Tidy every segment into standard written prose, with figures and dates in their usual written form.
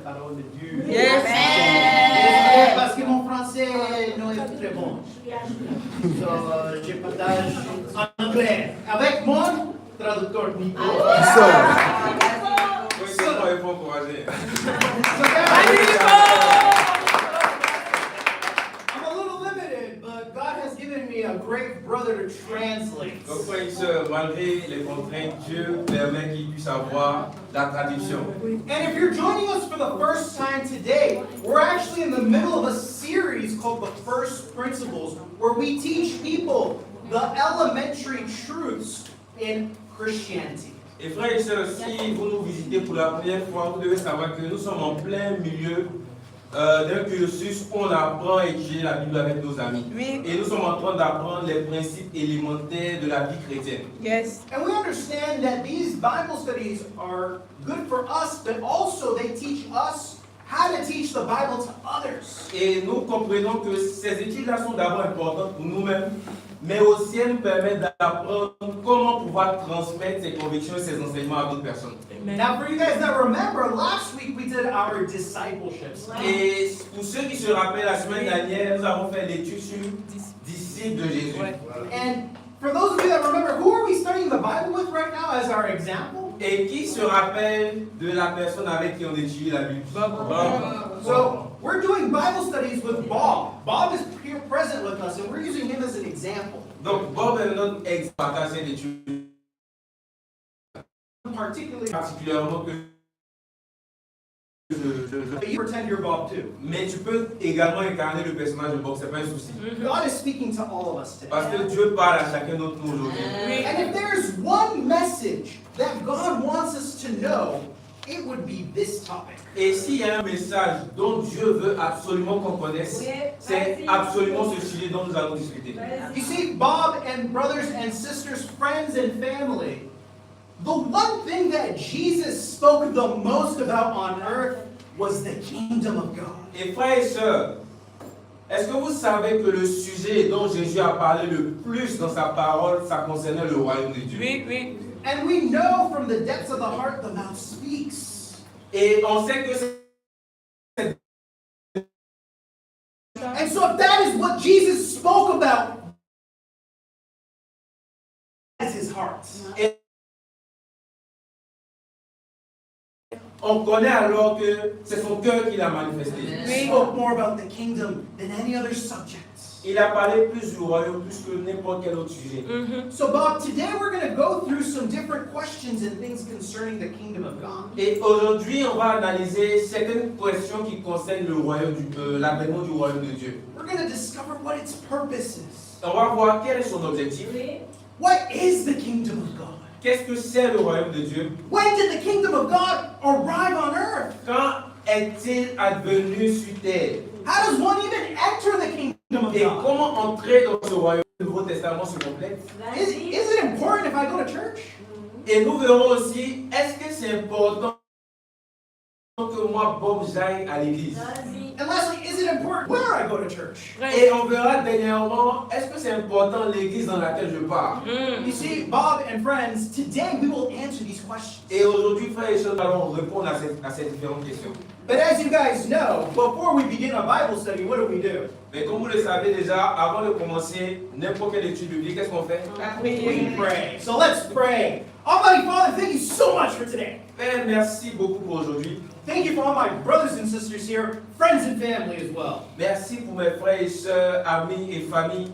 parole de Dieu. Yes. Désolé, parce que mon français non est très bon. Je partage en anglais avec mon traducteur Nico. I'm a little limited, but God has given me a great brother to translate. Donc, frères et sœurs, malgré les contraintes, Dieu permet qu'ils puissent avoir la traduction. And if you're joining us for the first time today, we're actually in the middle of a series called The First Principles, where we teach people the elementary truths in Christianity. Et frères et sœurs, si vous nous visitez pour la première fois, vous devez savoir que nous sommes en plein milieu d'un cursus où on apprend à étudier la Bible avec nos amis. Oui. Et nous sommes en train d'apprendre les principes élémentaires de la vie chrétienne. Yes. And we understand that these Bible studies are good for us, but also they teach us how to teach the Bible to others. Et nous comprenons que ces études-là sont d'abord importantes pour nous-mêmes, mais aussi elles nous permettent d'apprendre comment pouvoir transmettre ces convictions et ces enseignements à d'autres personnes. Now, for you guys that remember, last week we did our discipleship study. Et pour ceux qui se rappellent, la semaine dernière, nous avons fait l'étude sur disciples de Jésus. And for those of you that remember, who are we studying the Bible with right now as our example? Et qui se rappelle de la personne avec qui on étudie la Bible? Bob. So, we're doing Bible studies with Bob. Bob is here present with us, and we're using him as an example. Donc Bob est notre exemple à cette étude. Particulièrement que But you pretend you're Bob too. mais tu peux également incarner le personnage de Bob, c'est pas un souci. God is speaking to all of us today. Parce que Dieu parle à chacun d'entre nous aujourd'hui. And if there's one message that God wants us to know, it would be this topic. Et s'il y a un message dont Dieu veut absolument qu'on connaisse, c'est absolument ce sujet dont nous allons discuter. You see, Bob and brothers and sisters, friends and family, the one thing that Jesus spoke the most about on earth was the kingdom of God. Et frères et sœurs, est-ce que vous savez que le sujet dont Jésus a parlé le plus dans sa parole, ça concernait le royaume de Dieu? Oui, oui. And we know from the depths of the heart, the mouth speaks. Et on sait que c'est... And so if that is what Jesus spoke about, that's his heart. Et on connaît alors que c'est son cœur qui l'a manifesté. He spoke more about the kingdom than any other subject. Il a parlé plus du royaume, plus que n'importe quel autre sujet. So Bob, today we're going to go through some different questions and things concerning the kingdom of God. Et aujourd'hui, on va analyser certaines questions qui concernent le royaume l'avènement du royaume de Dieu. We're going to discover what its purpose is. On va voir quel est son objectif. What is the kingdom of God? Qu'est-ce que c'est le royaume de Dieu? When did the kingdom of God arrive on earth? Quand est-il advenu sur terre? How does one even enter the kingdom of Et God? comment entrer dans ce royaume? Le Nouveau Testament se complète. Is it important if I go to church? Et nous verrons aussi, est-ce que c'est important que moi, Bob, j'aille à l'église? And lastly, is it important where I go to church? Et on verra dernièrement, est-ce que c'est important l'église dans laquelle je pars? You see, Bob and friends, today we will answer these questions. Et aujourd'hui, frères et sœurs, nous allons répondre à ces différentes questions. But as you guys know, before we begin a Bible study, what do? Mais comme vous le savez déjà, avant de commencer n'importe quelle étude biblique, qu'est-ce qu'on fait? We pray. So let's pray. Almighty Father, thank you so much for today. Père, merci beaucoup pour aujourd'hui. Thank you for all my brothers and sisters here, friends and family as well. Merci pour mes frères et sœurs, amis et familles.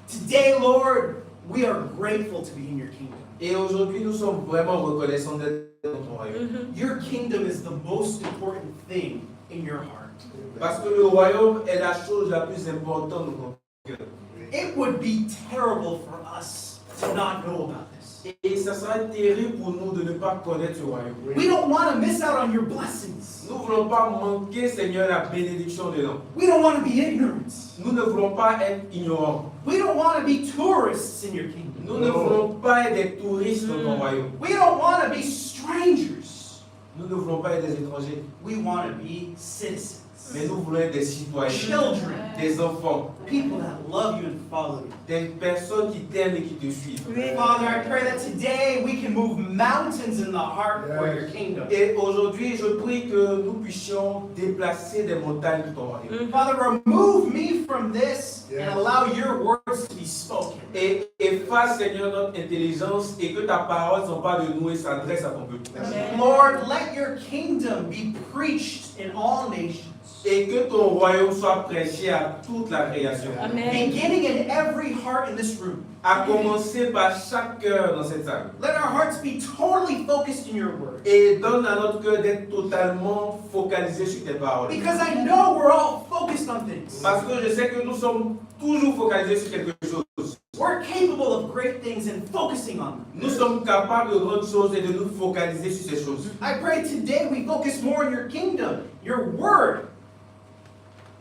Today, Lord, we are grateful to be in your kingdom. Et aujourd'hui, nous sommes vraiment reconnaissants d'être dans ton royaume. Your kingdom is the most important thing in your heart. Parce que le royaume est la chose la plus importante de ton cœur. It would be terrible for us to not know about this. Et ça serait terrible pour nous de ne pas connaître ce royaume. We don't want to miss out on your blessings. Nous ne voulons pas manquer, Seigneur, la bénédiction de l'homme. We don't want to be ignorant. Nous ne voulons pas être ignorants. We don't want to be tourists in your kingdom. Nous ne voulons pas être des touristes dans ton royaume. We don't want to be strangers. Nous ne voulons pas être des étrangers. We want to be citizens. Mais nous voulons être des citoyens, children, des enfants, people that love you and follow you. des personnes qui t'aiment et qui te suivent. Father, I pray that today we can move mountains in the heart for your kingdom. Et aujourd'hui, je prie que nous puissions déplacer des montagnes de ton royaume. Father, remove me from this and allow your words to be spoken. Et efface, Seigneur, notre intelligence et que ta parole s'empare de nous et s'adresse à ton peuple. Lord, let your kingdom be preached in all nations. Et que ton royaume soit prêché à toute la création. Beginning in every heart in this room. À commencer par chaque cœur dans cette salle. Let our hearts be totally focused in your word. Et donne à notre cœur d'être totalement focalisé sur tes paroles. Because I know we're all focused on things. Parce que je sais que nous sommes toujours focalisés sur quelque chose. We're capable of great things and focusing on them. Nous sommes capables de grandes choses et de nous focaliser sur ces choses. I pray today we focus more on your kingdom, your word,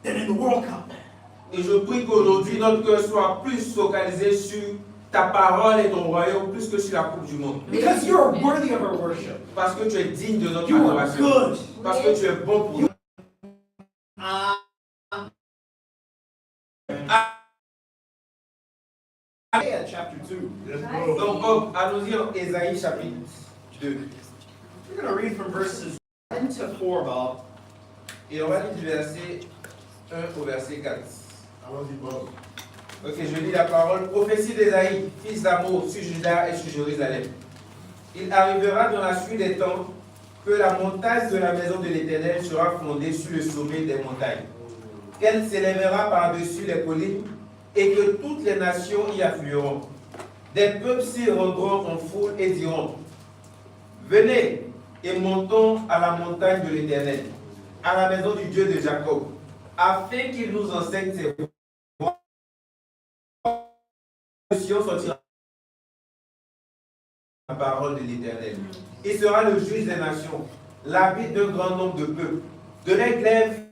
than in the World Cup. Et je prie qu'aujourd'hui notre cœur soit plus focalisé sur ta parole et ton royaume plus que sur la Coupe du Monde. Because you are worthy of our worship. Parce que tu es digne de notre You are adoration. good. Parce que tu es bon pour nous. Isaiah chapter 2. Donc, allons-y en Ésaïe chapitre 2. We're going to read from verses 1 to 4 about. Et on va lire du verset 1 au verset 4. Ok, je lis la parole. Prophétie d'Ésaïe, fils d'Amos, sur Juda et sur Jérusalem. Il arrivera dans la suite des temps que la montagne de la maison de l'Éternel sera fondée sur le sommet des montagnes, qu'elle s'élèvera par-dessus les collines et que toutes les nations y afflueront. Des peuples s'y rendront en foule et diront: venez et montons à la montagne de l'Éternel, à la maison du Dieu de Jacob, afin qu'il nous enseigne ses voies. Sion sortira la parole de l'Éternel. Il sera le juge des nations, l'arbitre d'un grand nombre de peuples. De l'Églève,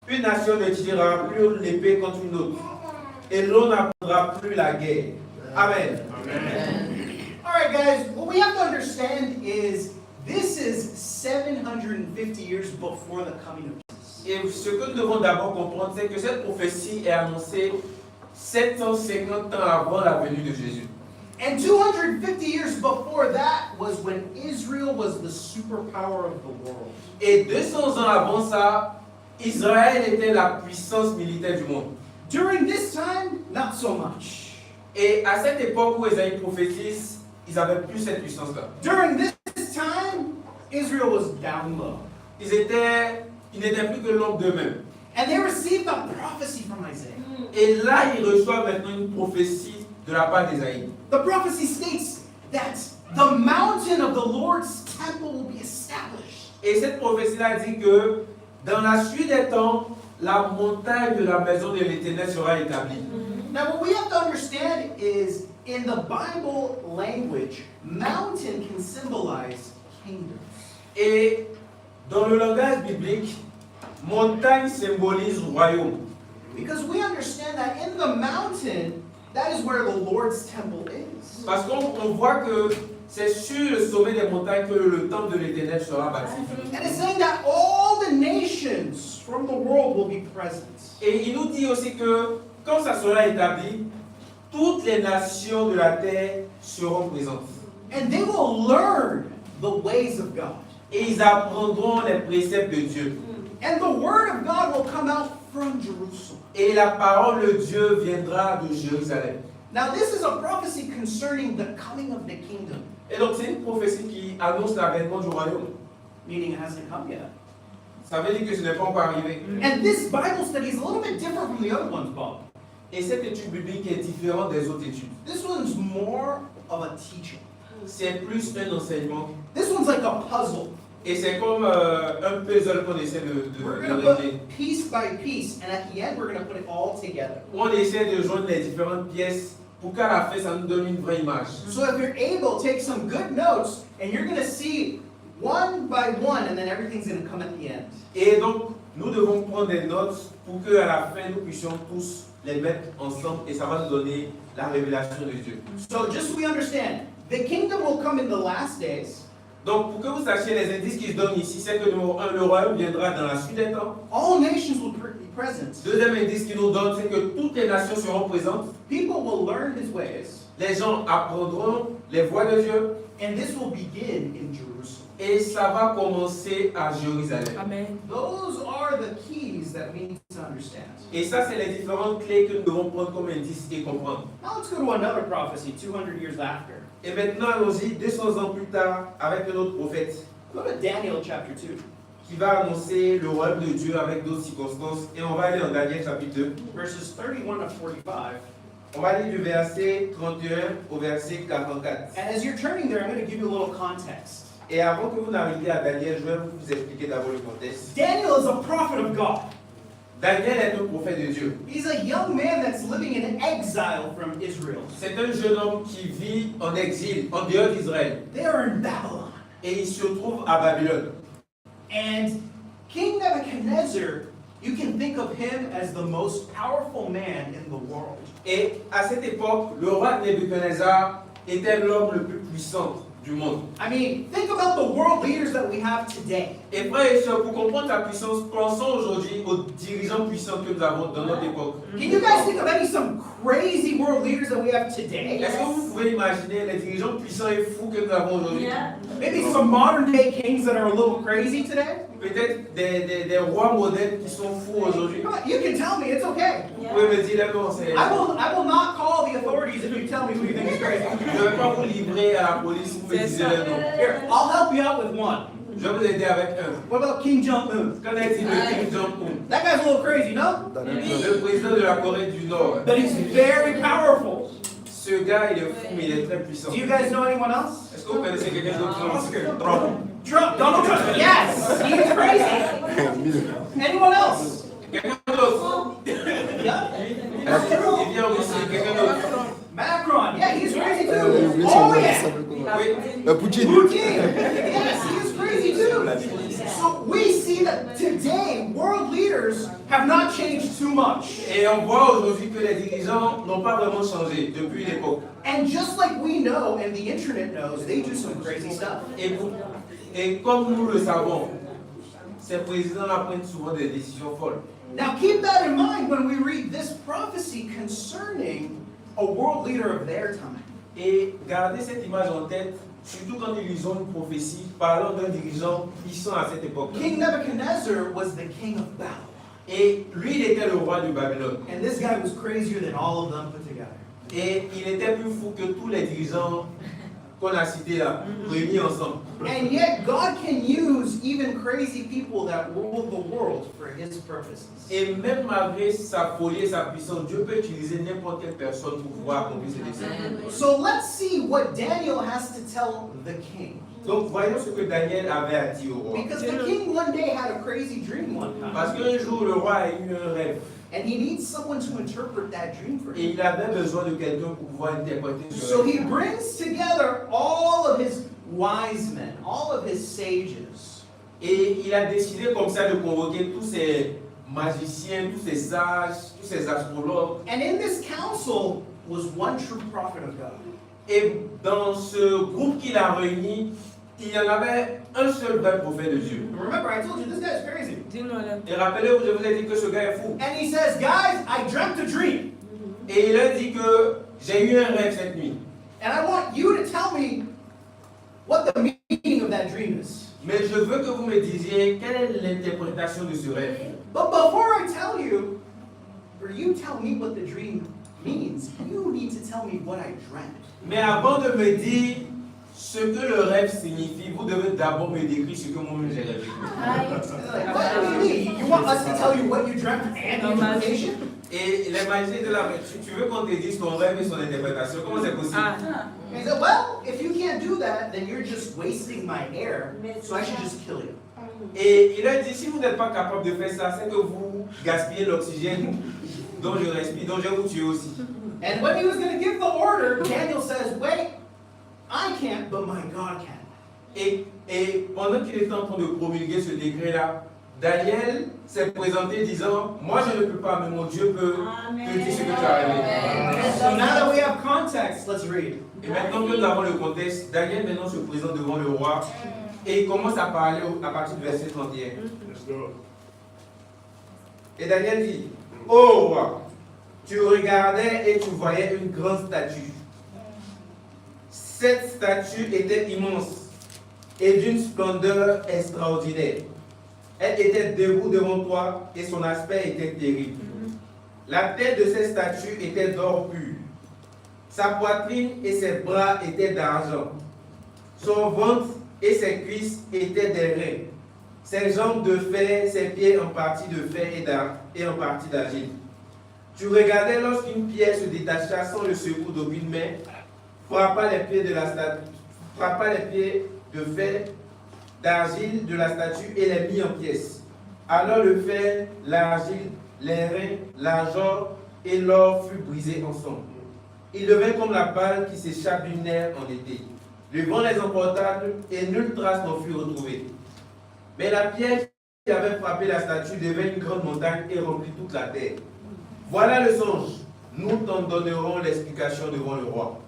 une nation ne tirera plus l'épée contre une autre, et l'on n'apprendra plus la guerre. Amen. All right, guys, what we have to understand is this is 750 years before the coming of Jesus. Et ce que nous devons d'abord comprendre, c'est que cette prophétie est annoncée 750 ans avant la venue de Jésus. And 250 years before that was when Israel was the superpower of the world. Et 200 ans avant ça, Israël était la puissance militaire du monde. During this time, not so much. Et à cette époque où Ésaïe prophétise, ils n'avaient plus cette puissance-là. During this time, Israel was down low. Ils n'étaient plus que l'ombre d'eux-mêmes. And they received a prophecy from Isaiah. Et là, ils reçoivent maintenant une prophétie de la part d'Ésaïe. The prophecy states that the mountain of the Lord's temple will be established. Et cette prophétie-là dit que dans la suite des temps, la montagne de la maison de l'Éternel sera établie. Now, what we have to understand is in the Bible language, mountain can symbolize kingdoms. Et dans le langage biblique, montagne symbolise royaume. Because we understand that in the mountain, that is where the Lord's temple is. Parce qu'on voit que c'est sur le sommet des montagnes que le temple de l'Éternel sera bâti. And it's saying that all the nations from the world will be present. Et il nous dit aussi que quand ça sera établi, toutes les nations de la terre seront présentes. And they will learn the ways of God. Et ils apprendront les préceptes de Dieu. And the word of God will come out from Jerusalem. Et la parole de Dieu viendra de Jérusalem. Now, this is a prophecy concerning the coming of the kingdom, Et donc c'est une prophétie qui annonce l'avènement du royaume. meaning it hasn't come yet. Ça veut dire que ce n'est pas encore arrivé. And this Bible study is a little bit different from the other ones, Bob. Et cette étude biblique est différente des autres études. This one's more of a teaching. C'est plus un enseignement. This one's like a puzzle. Et c'est comme un puzzle qu'on essaie We're de going to régler. put piece by piece, and at the end, we're going to put it all together. On essaie de joindre les différentes pièces pour qu'à la fin, ça nous donne une vraie image. So if you're able, take some good notes, and you're going to see one by one, and then everything's going to come at the end. Et donc, nous devons prendre des notes pour qu'à la fin, nous puissions tous les mettre ensemble et ça va nous donner la révélation de Dieu. So just so we understand, the kingdom will come in the last days. Donc, pour que vous sachiez les indices qui se donnent ici, c'est que numéro 1, le royaume viendra dans la suite des temps. All nations will be present. Deuxième indice qui nous donne, c'est que toutes les nations seront présentes. People will learn his ways, Les gens apprendront les voies de Dieu and this will begin in Jerusalem. et ça va commencer à Jérusalem. Amen. Those are the keys that we need to understand. Et ça, c'est les différentes clés que nous devons prendre comme indice et comprendre. Now let's go to another prophecy 200 years after. Et maintenant, allons-y 200 ans plus tard avec un autre prophète Go to Daniel chapter 2. qui va annoncer le royaume de Dieu avec d'autres circonstances. Et on va aller en Daniel chapitre 2. Verses 31 to 45. On va aller du verset 31 au verset 44. And as you're turning there, I'm going to give you a little context. Et avant que vous n'arriviez à Daniel, je vais vous expliquer d'abord le contexte. Daniel is a prophet of God. Daniel est un prophète de Dieu. He's a young man that's living in exile from Israel. C'est un jeune homme qui vit en exil, en dehors d'Israël. They are in Babylon. Et il se trouve à Babylone. And King Nebuchadnezzar, you can think of him as the most powerful man in the world. Et à cette époque, le roi Nebuchadnezzar était l'homme le plus puissant du monde. I mean, think about the world leaders that we have today. Et frères et sœurs, pour comprendre sa puissance, pensons aujourd'hui aux dirigeants puissants que nous avons dans notre époque. Can you guys think of some crazy world leaders that we have today? Est-ce que vous pouvez imaginer les dirigeants puissants et fous que nous avons aujourd'hui? Maybe some modern day kings that are a little crazy today? Peut-être des rois modernes qui sont fous aujourd'hui. Come on, you can tell me, it's okay. Vous pouvez me dire, non, c'est... I will not call the authorities if you tell me who you think is crazy. Je ne vais pas vous livrer à la police si vous me disiez le nom. Here, I'll help you out with one. Je vais vous aider avec un. What about King Jong-un? Qu'en est-il de Kim Jong-un? That guy's a little crazy, no? Le président de la Corée du Nord. But he's very powerful. Ce gars, il est fou, mais il est très puissant. Do you guys know anyone else? Est-ce que vous connaissez quelqu'un d'autre qui Trump? Trump, Donald Trump. Yes, he is crazy. Anyone else? Quelqu'un d'autre? Yeah. Il vient aussi, quelqu'un d'autre? Macron, yeah, he's crazy too. Oh yeah. Oui. Putin, yes, he is crazy too. So we see that today world leaders have not changed too much. Et on voit aujourd'hui que les dirigeants n'ont pas vraiment changé depuis l'époque. And just like we know and the internet knows, they do some crazy stuff. Et comme nous le savons, ces présidents prennent souvent des décisions folles. Now keep that in mind when we read this prophecy concerning a world leader of their time. Et gardez cette image en tête, surtout quand nous lisons une prophétie parlant d'un dirigeant puissant à cette époque. King Nebuchadnezzar was the king of Babylon. Et lui, il était le roi de Babylone. And this guy was crazier than all of them put together. Et il était plus fou que tous les dirigeants qu'on a cités là, réunis ensemble. And yet God can use even crazy people that rule the world for his purposes. Et même malgré sa folie et sa puissance, Dieu peut utiliser n'importe quelle personne pour pouvoir accomplir ses desseins. So let's see what Daniel has to tell the king. Donc voyons ce que Daniel avait à dire au roi. Because the king one day had a crazy dream one Parce time. qu'un jour, le roi a eu un rêve. And he needs someone to interpret that dream for Et him. il avait besoin de quelqu'un pour pouvoir interpréter ce So he rêve. brings together all of his wise men, all of his sages. Et il a décidé comme ça de convoquer tous ces magiciens, tous ces sages, tous ces astrologues. And in this council was one true prophet of God. Et dans ce groupe qu'il a réuni, il y en avait un seul vrai prophète de Dieu. And remember, I told you this guy's crazy. Et rappelez-vous, je vous ai dit que ce gars est fou. And he says, guys, I dreamt a dream. Et il a dit que j'ai eu un rêve cette nuit. And I want you to tell me what the meaning of that dream is. Mais je veux que vous me disiez quelle est l'interprétation de ce rêve. But before I tell you, or you tell me what the dream means, you need to tell me what I dreamt. Mais avant de me dire ce que le rêve signifie, vous devez d'abord me décrire ce que moi-même j'ai rêvé. Like, what do you mean? You want us to tell you what you dreamt and the interpretation? Et les magiciens de la tu veux qu'on te dise ton rêve et son interprétation, comment c'est possible? He said, well, if you can't do that, then you're just wasting my air, so I should just kill you. Et il a dit, si vous n'êtes pas capable de faire ça, c'est que vous gaspillez l'oxygène dont je respire, dont je vais vous tuer aussi. And when he was going to give the order, Daniel says, wait, I can't, but my God can. Et pendant qu'il était en train de promulguer ce décret-là, Daniel s'est présenté disant, moi je ne peux pas, mais mon Dieu peut te dire ce que tu as rêvé. So now that we have context, let's read. Et maintenant que nous avons le contexte, Daniel maintenant se présente devant le roi et il commence à parler à partir du verset 31. Et Daniel dit, ô roi, tu regardais et tu voyais une grande statue. Cette statue était immense et d'une splendeur extraordinaire. Elle était debout devant toi et son aspect était terrible. La tête de cette statue était d'or pur. Sa poitrine et ses bras étaient d'argent. Son ventre et ses cuisses étaient des reins. Ses jambes de fer, ses pieds en partie de fer et en partie d'argile. Tu regardais lorsqu'une pierre se détacha sans le secours d'aucune main, frappa les pieds de fer d'argile de la statue et les mit en pièces. Alors le fer, l'argile, les reins, l'argent et l'or furent brisés ensemble. Ils devinrent comme la balle qui s'échappe d'une nerf en été. Le vent les emporta et nulle trace n'en fut retrouvée. Mais la pierre qui avait frappé la statue devint une grande montagne et remplit toute la terre. Voilà le songe. Nous t'en donnerons l'explication devant le roi.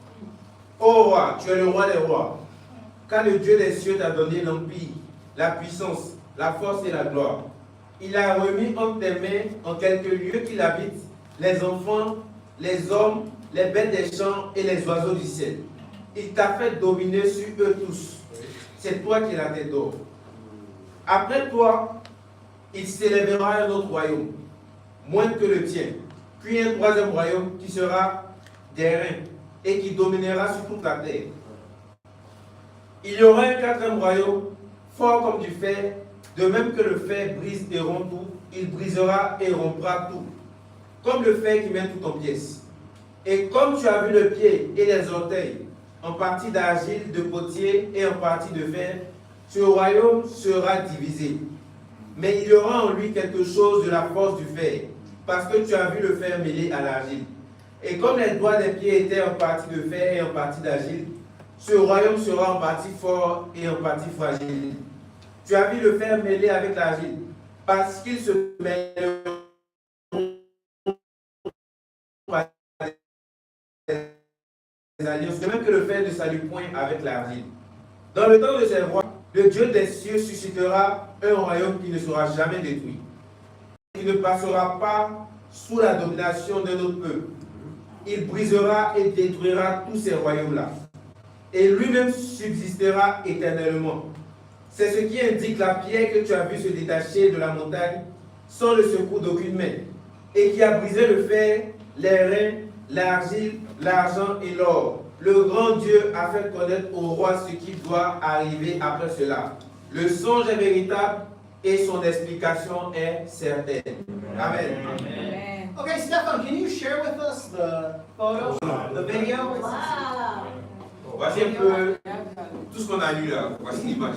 Ô roi, tu es le roi des rois. Car le Dieu des cieux t'a donné l'empire, la puissance, la force et la gloire. Il a remis entre tes mains, en quelque lieu qu'il habite, les enfants, les hommes, les bêtes des champs et les oiseaux du ciel. Il t'a fait dominer sur eux tous. C'est toi qui es la tête d'or. Après toi, il s'élèvera un autre royaume, moindre que le tien, puis un troisième royaume qui sera des reins et qui dominera sur toute la terre. Il y aura un quatrième royaume, fort comme du fer, de même que le fer brise et rompt tout, il brisera et rompra tout, comme le fer qui met tout en pièces. Et comme tu as vu le pied et les orteils, en partie d'argile, de potier et en partie de fer, ce royaume sera divisé. Mais il y aura en lui quelque chose de la force du fer, parce que tu as vu le fer mêlé à l'argile. Et comme les doigts des pieds étaient en partie de fer et en partie d'argile, ce royaume sera en partie fort et en partie fragile. Tu as vu le fer mêlé avec l'argile, parce qu'il se mêle des alliances, de même que le fer ne s'allie point avec l'argile. Dans le temps de ces rois, le Dieu des cieux suscitera un royaume qui ne sera jamais détruit, qui ne passera pas sous la domination d'un autre peuple. Il brisera et détruira tous ces royaumes-là, et lui-même subsistera éternellement. C'est ce qui indique la pierre que tu as vue se détacher de la montagne sans le secours d'aucune main, et qui a brisé le fer, les reins, l'argile, l'argent et l'or. Le grand Dieu a fait connaître au roi ce qui doit arriver après cela. Le songe est véritable et son explication est certaine. Amen. Amen. Okay, Stefan, can you share with us the photo, the video? Wow. Voici un peu tout ce qu'on a lu là. Voici l'image.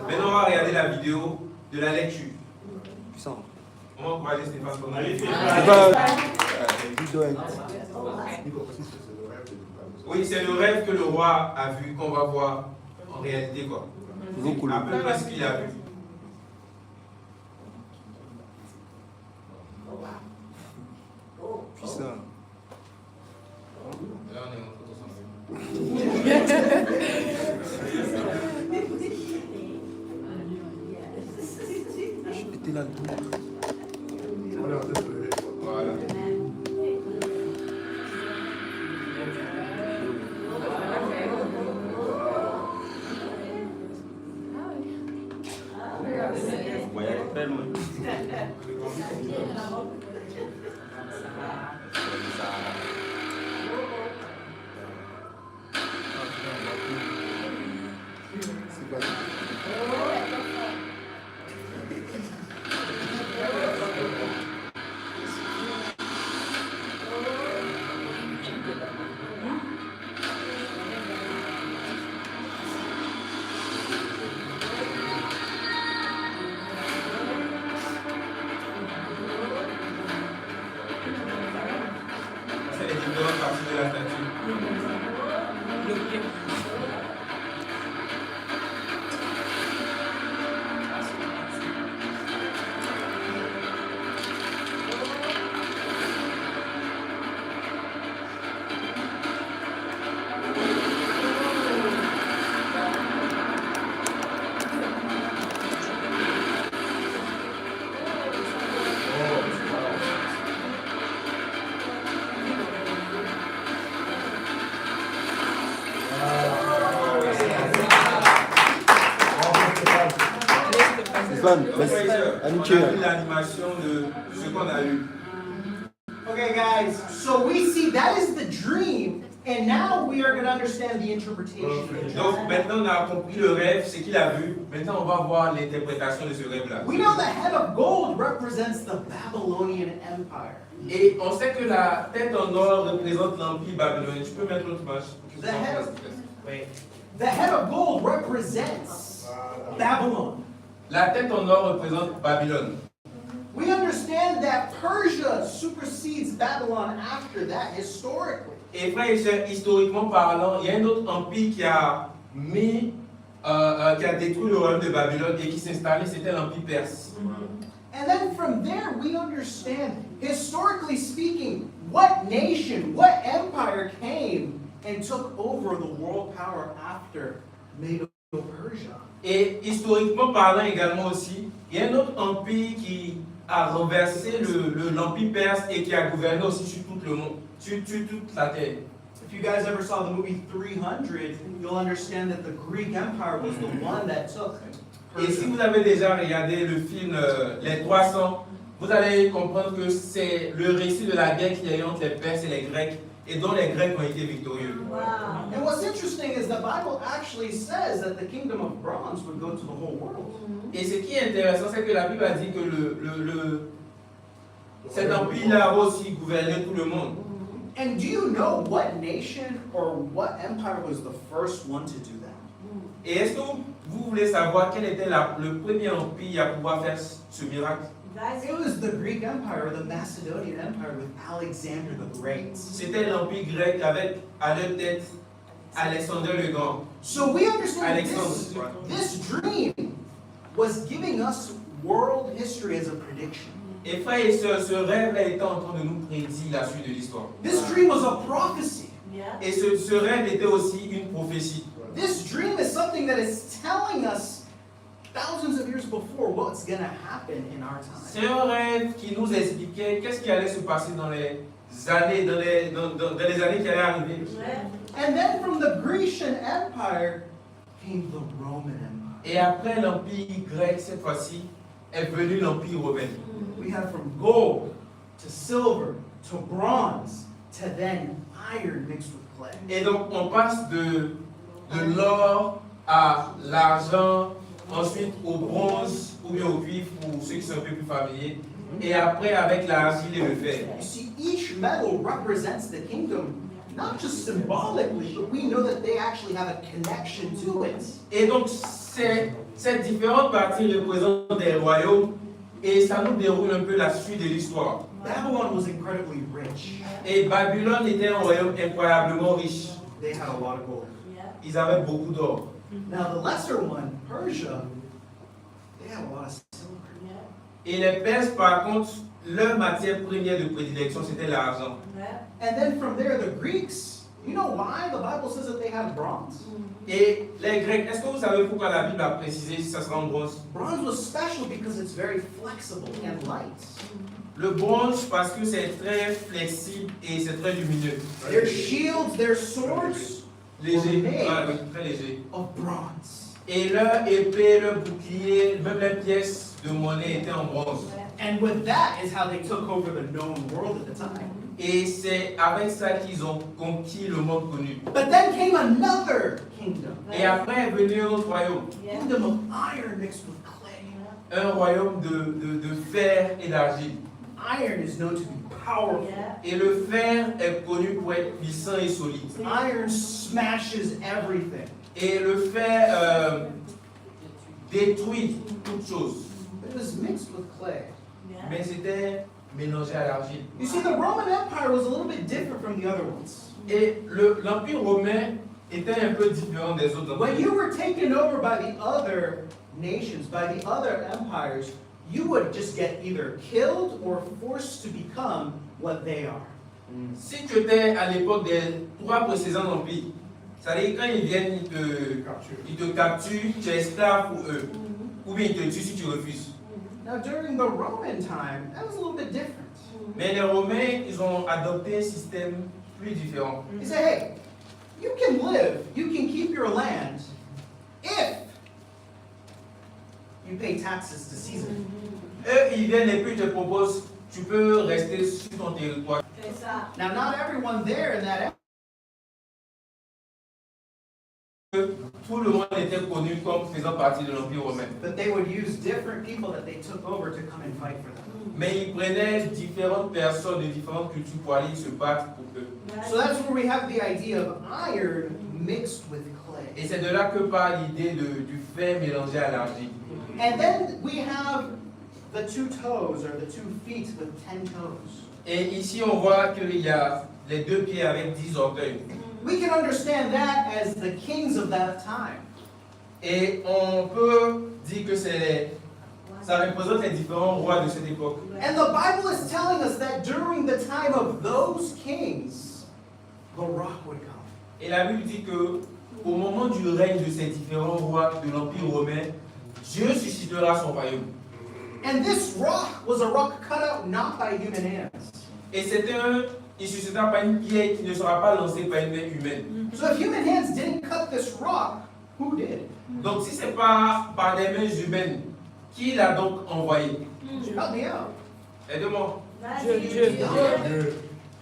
Maintenant, on va regarder la vidéo de la lecture. Puissant. On va encourager Stéphane comme aller. Oui, c'est le rêve que le roi a vu, qu'on va voir en réalité, quoi. À peu près ce qu'il a vu. Puissant. Là, on est en photo J'étais là. Voilà. Vous voyez très loin. C'est pas C'est les différentes parties de la statue. Stéphane, Donc, frères et sœurs, on a amitié. vu l'animation de ce qu'on a eu. Okay, guys, so we see that is the dream, and now we are going to understand the interpretation of the dream. Donc maintenant on a compris le rêve, ce qu'il a vu. Maintenant on va voir l'interprétation de ce rêve-là. We know the head of gold represents the Babylonian Empire. Et on sait que la tête en or représente l'empire babylonien. Tu peux mettre l'autre image? The head of, wait, the head of gold represents Babylon. La tête en or représente Babylone. We understand that Persia supersedes Babylon after that historically. Et frères et sœurs, historiquement parlant, il y a un autre empire qui a détruit le royaume de Babylone et qui s'est installé, c'était l'empire perse. And then from there, we understand, historically speaking, what nation, what empire came and took over the world power after Medo-Persia. Et historiquement parlant également aussi, il y a un autre empire qui a renversé l'empire perse et qui a gouverné aussi sur tout le monde, sur toute la terre. If you guys ever saw the movie 300, you'll understand that the Greek Empire was the one that took Et si Persia. vous avez déjà regardé le film Les 300, vous allez comprendre que c'est le récit de la guerre qu'il y a eu entre les Perses et les Grecs, et dont les Grecs ont été victorieux. Wow. And what's interesting is the Bible actually says that the kingdom of bronze would go to the whole world. Et ce qui est intéressant, c'est que la Bible a dit que cet empire-là a aussi gouverné tout le monde. And do you know what nation or what empire was the first one to do that? Et est-ce que vous voulez savoir quel était le premier empire à pouvoir faire ce miracle? It was the Greek Empire, or the Macedonian Empire with Alexander the Great. C'était l'empire grec avec à leur tête Alexandre le Grand. So we understand Alexandre. this dream was giving us world history as a prediction. Et frères et sœurs, ce rêve-là était en train de nous prédire la suite de l'histoire. This dream was a prophecy. Yeah. Et ce rêve était aussi une prophétie. This dream is something that is telling us thousands of years before what's going to happen in our time. C'est un rêve qui nous expliquait qu'est-ce qui allait se passer dans les années, dans les années qui allaient arriver. Ouais. And then from the Grecian Empire came the Roman Empire. Et après l'empire grec, cette fois-ci, est venu l'empire romain. We have from gold to silver to bronze to then iron mixed with clay. Et donc on passe de l'or à l'argent, ensuite au bronze ou bien au cuivre pour ceux qui sont un peu plus familiers, et après avec l'argile et le fer. You see, each metal represents the kingdom, not just symbolically, but we know that they actually have a connection to it. Et donc ces différentes parties représentent des royaumes et ça nous déroule un peu la suite de l'histoire. Babylon was incredibly rich. Et Babylone était un royaume incroyablement riche. They had a lot of gold. Yeah. Ils avaient beaucoup d'or. Now, the lesser one, Persia, they had a lot of silver. Yeah. Et les Perses, par contre, leur matière première de prédilection, c'était l'argent. Yeah. And then from there, the Greeks, you know why the Bible says that they had bronze? Et les Grecs, est-ce que vous savez pourquoi la Bible a précisé si ça sera en bronze? Bronze was special because it's very flexible and light. Le bronze, parce que c'est très flexible et c'est très lumineux. Their shields, their swords Léger, were ouais, oui, made très léger. of bronze. Et leur épée, leur bouclier, même les pièces de monnaie étaient en bronze. And with that is how they took over the known world at the time. Et c'est avec ça qu'ils ont conquis le monde connu. But then came another kingdom, Et après est venu un autre royaume. Yeah. kingdom of iron mixed with clay. Un royaume de fer et d'argile. Iron is known to be powerful. Yeah. Et le fer est connu pour être puissant et solide. Iron smashes everything. Et le fer détruit toute chose. But it was mixed with clay. Yeah. Mais c'était mélangé à l'argile. You see, the Roman Empire was a little bit different from the other ones. Et l'Empire romain était un peu différent des autres When empires. you were taken over by the other nations, by the other empires, you would just get either killed or forced to become what they are. Si tu étais à l'époque des 3 précédents empires, c'est-à-dire quand ils viennent, ils te capturent, tu es esclave pour eux. Ou bien ils te tuent si tu refuses. Now, during the Roman time, that was a little bit different. Mais les Romains, ils ont adopté un système plus différent. They say, hey, you can live, you can keep your land if you pay taxes to Caesar. Eux, ils viennent et puis ils te proposent, tu peux rester sur ton territoire. Now, not everyone there in that Tout le monde était connu comme faisant partie de l'Empire romain. but they would use different people that they took over to come and fight for them. Mais ils prenaient différentes personnes de différentes cultures pour aller se battre pour eux. So that's where we have the idea of iron mixed with clay. Et c'est de là que part l'idée du fer mélangé à l'argile. And then we have the 2 toes or the 2 feet with 10 toes. Et ici, on voit qu'il y a les 2 pieds avec 10 orteils. We can understand that as the kings of that time. Et on peut dire que ça représente les différents rois de cette époque. And the Bible is telling us that during the time of those kings, the rock would come. Et la Bible dit que au moment du règne de ces différents rois de l'Empire romain, Dieu suscitera son royaume. And this rock was a rock cut out not by human hands. Et il suscitera par une pierre qui ne sera pas lancée par une main humaine. So if human hands didn't cut this rock, who did? Donc si ce n'est pas par des mains humaines, qui l'a donc envoyé? Help me out. Aide-moi.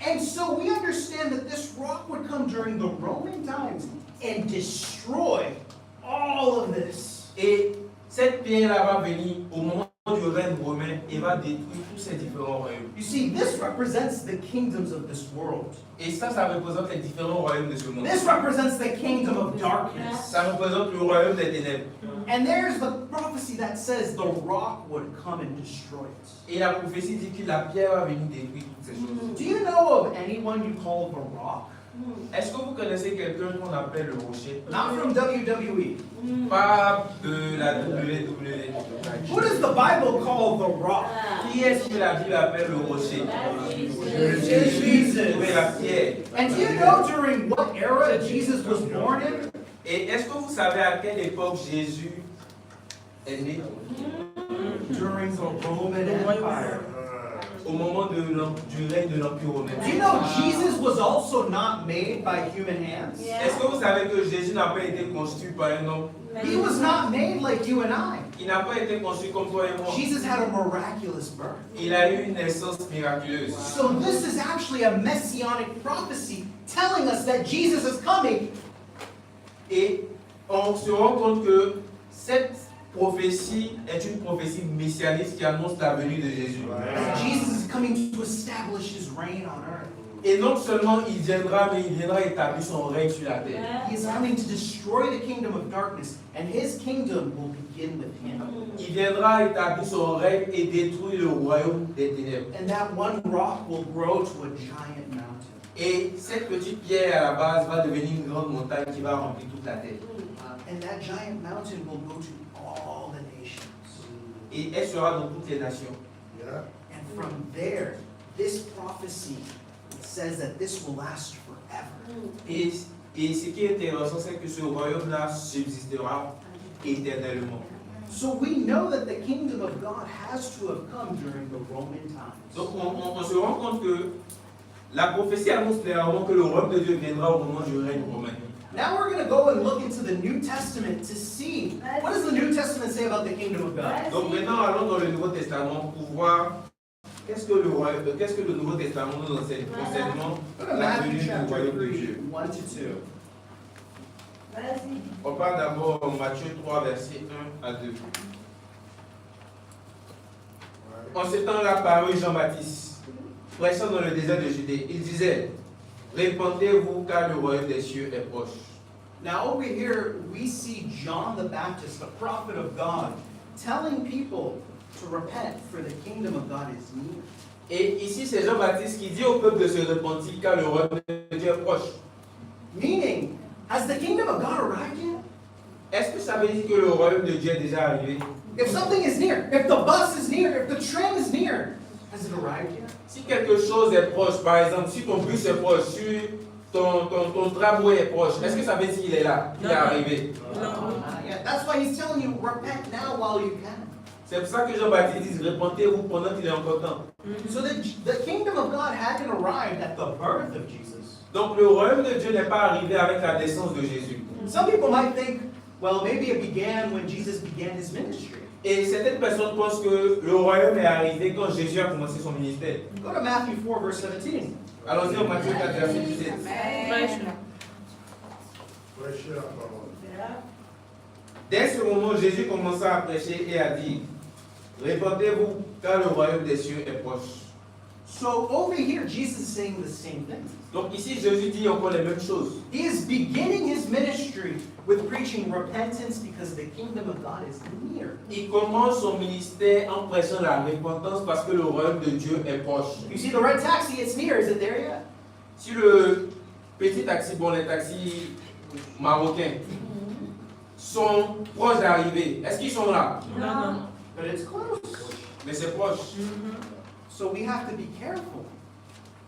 And so we understand that this rock would come during the Roman times and destroy all of this. Et cette pierre-là va venir au moment du règne romain et va détruire tous ces différents royaumes. You see, this represents the kingdoms of this world. Et ça représente les différents royaumes de ce monde. This represents the kingdom of darkness. Ça représente le royaume des ténèbres. And there's the prophecy that says the rock would come and destroy it. Et la prophétie dit que la pierre va venir détruire toutes ces choses. Do you know of anyone you call the rock? Est-ce que vous connaissez quelqu'un qu'on appelle le rocher? Not from WWE. Pas de la WWE. Who does the Bible call the rock? Qui est-ce que la Bible appelle le rocher? Jesus. Oui, la pierre. And do you know during what era Jesus was born in? Et est-ce que vous savez à quelle époque Jésus est né? During the Roman Empire. Au moment du règne de l'Empire romain. Do you know Jesus was also not made by human hands? Est-ce que vous savez que Jésus n'a pas été conçu par un homme? He was not made like you and I. Il n'a pas été conçu comme toi et moi. Jesus had a miraculous birth. Il a eu une naissance miraculeuse. So this is actually a messianic prophecy telling us that Jesus is coming. Et on se rend compte que cette prophétie est une prophétie messianique qui annonce la venue de Jésus. Jesus is coming to establish his reign on earth. Et non seulement il viendra, mais il viendra établir son règne sur la terre. He is coming to destroy the kingdom of darkness, and his kingdom will begin with him. Il viendra établir son règne et détruire le royaume des ténèbres. And that one rock will grow to a giant mountain. Et cette petite pierre à la base va devenir une grande montagne qui va remplir toute la terre. And that giant mountain will go to all the nations. Et elle sera dans toutes les nations. And from there, this prophecy says that this will last forever. Et ce qui est intéressant, c'est que ce royaume-là subsistera éternellement. So we know that the kingdom of God has to have come during the Roman times. Donc on se rend compte que la prophétie annonce clairement que le royaume de Dieu viendra au moment du règne romain. Now we're going to go and look into the New Testament to see what does the New Testament say about the kingdom of God. Donc maintenant, allons dans le Nouveau Testament pour voir qu'est-ce que le Nouveau Testament nous enseigne concernant Go to la Matthew venue du chapter royaume de 3, Dieu. 1 to 2. On parle d'abord en Matthieu 3, versets 1 à 2. En ce temps-là parut Jean-Baptiste, prêchant dans le désert de Judée. Il disait, répentez-vous car le royaume des cieux est proche. Now over here we see John the Baptist, the prophet of God, telling people to repent for the kingdom of God is near. Et ici, c'est Jean-Baptiste qui dit au peuple de se repentir car le royaume de Dieu est proche. Meaning, has the kingdom of God arrived yet? Est-ce que ça veut dire que le royaume de Dieu est déjà arrivé? If something is near, if the bus is near, if the train is near, has it arrived yet? Si quelque chose est proche, par exemple, si ton bus est proche, si ton tramway est proche, est-ce que ça veut dire qu'il est là, qu'il est arrivé? Yeah, that's why he's telling you, repent now while you can. C'est pour ça que Jean-Baptiste dit, repentez-vous pendant qu'il est encore temps. So the kingdom of God hadn't arrived at the birth of Jesus. Donc le royaume de Dieu n'est pas arrivé avec la naissance de Jésus. Some people might think, well, maybe it began when Jesus began his ministry. Et certaines personnes pensent que le royaume est arrivé quand Jésus a commencé son ministère. Go to Matthew 4, verse 17. Allons-y en Matthieu 4, verset 17. Prêchez la parole. Dès ce moment, Jésus commença à prêcher et à dire, répandez-vous, car le royaume des cieux est proche. So over here, Jesus is saying the same thing. Donc ici, Jésus dit encore les mêmes choses. He is beginning his ministry with preaching repentance because the kingdom of God is near. Il commence son ministère en prêchant la repentance parce que le royaume de Dieu est proche. You see the red taxi, it's near. Is it there yet? Si le petit taxi, bon, les taxis marocains sont proches d'arriver, est-ce qu'ils sont là? Non. But it's close. Mais c'est proche. So we have to be careful.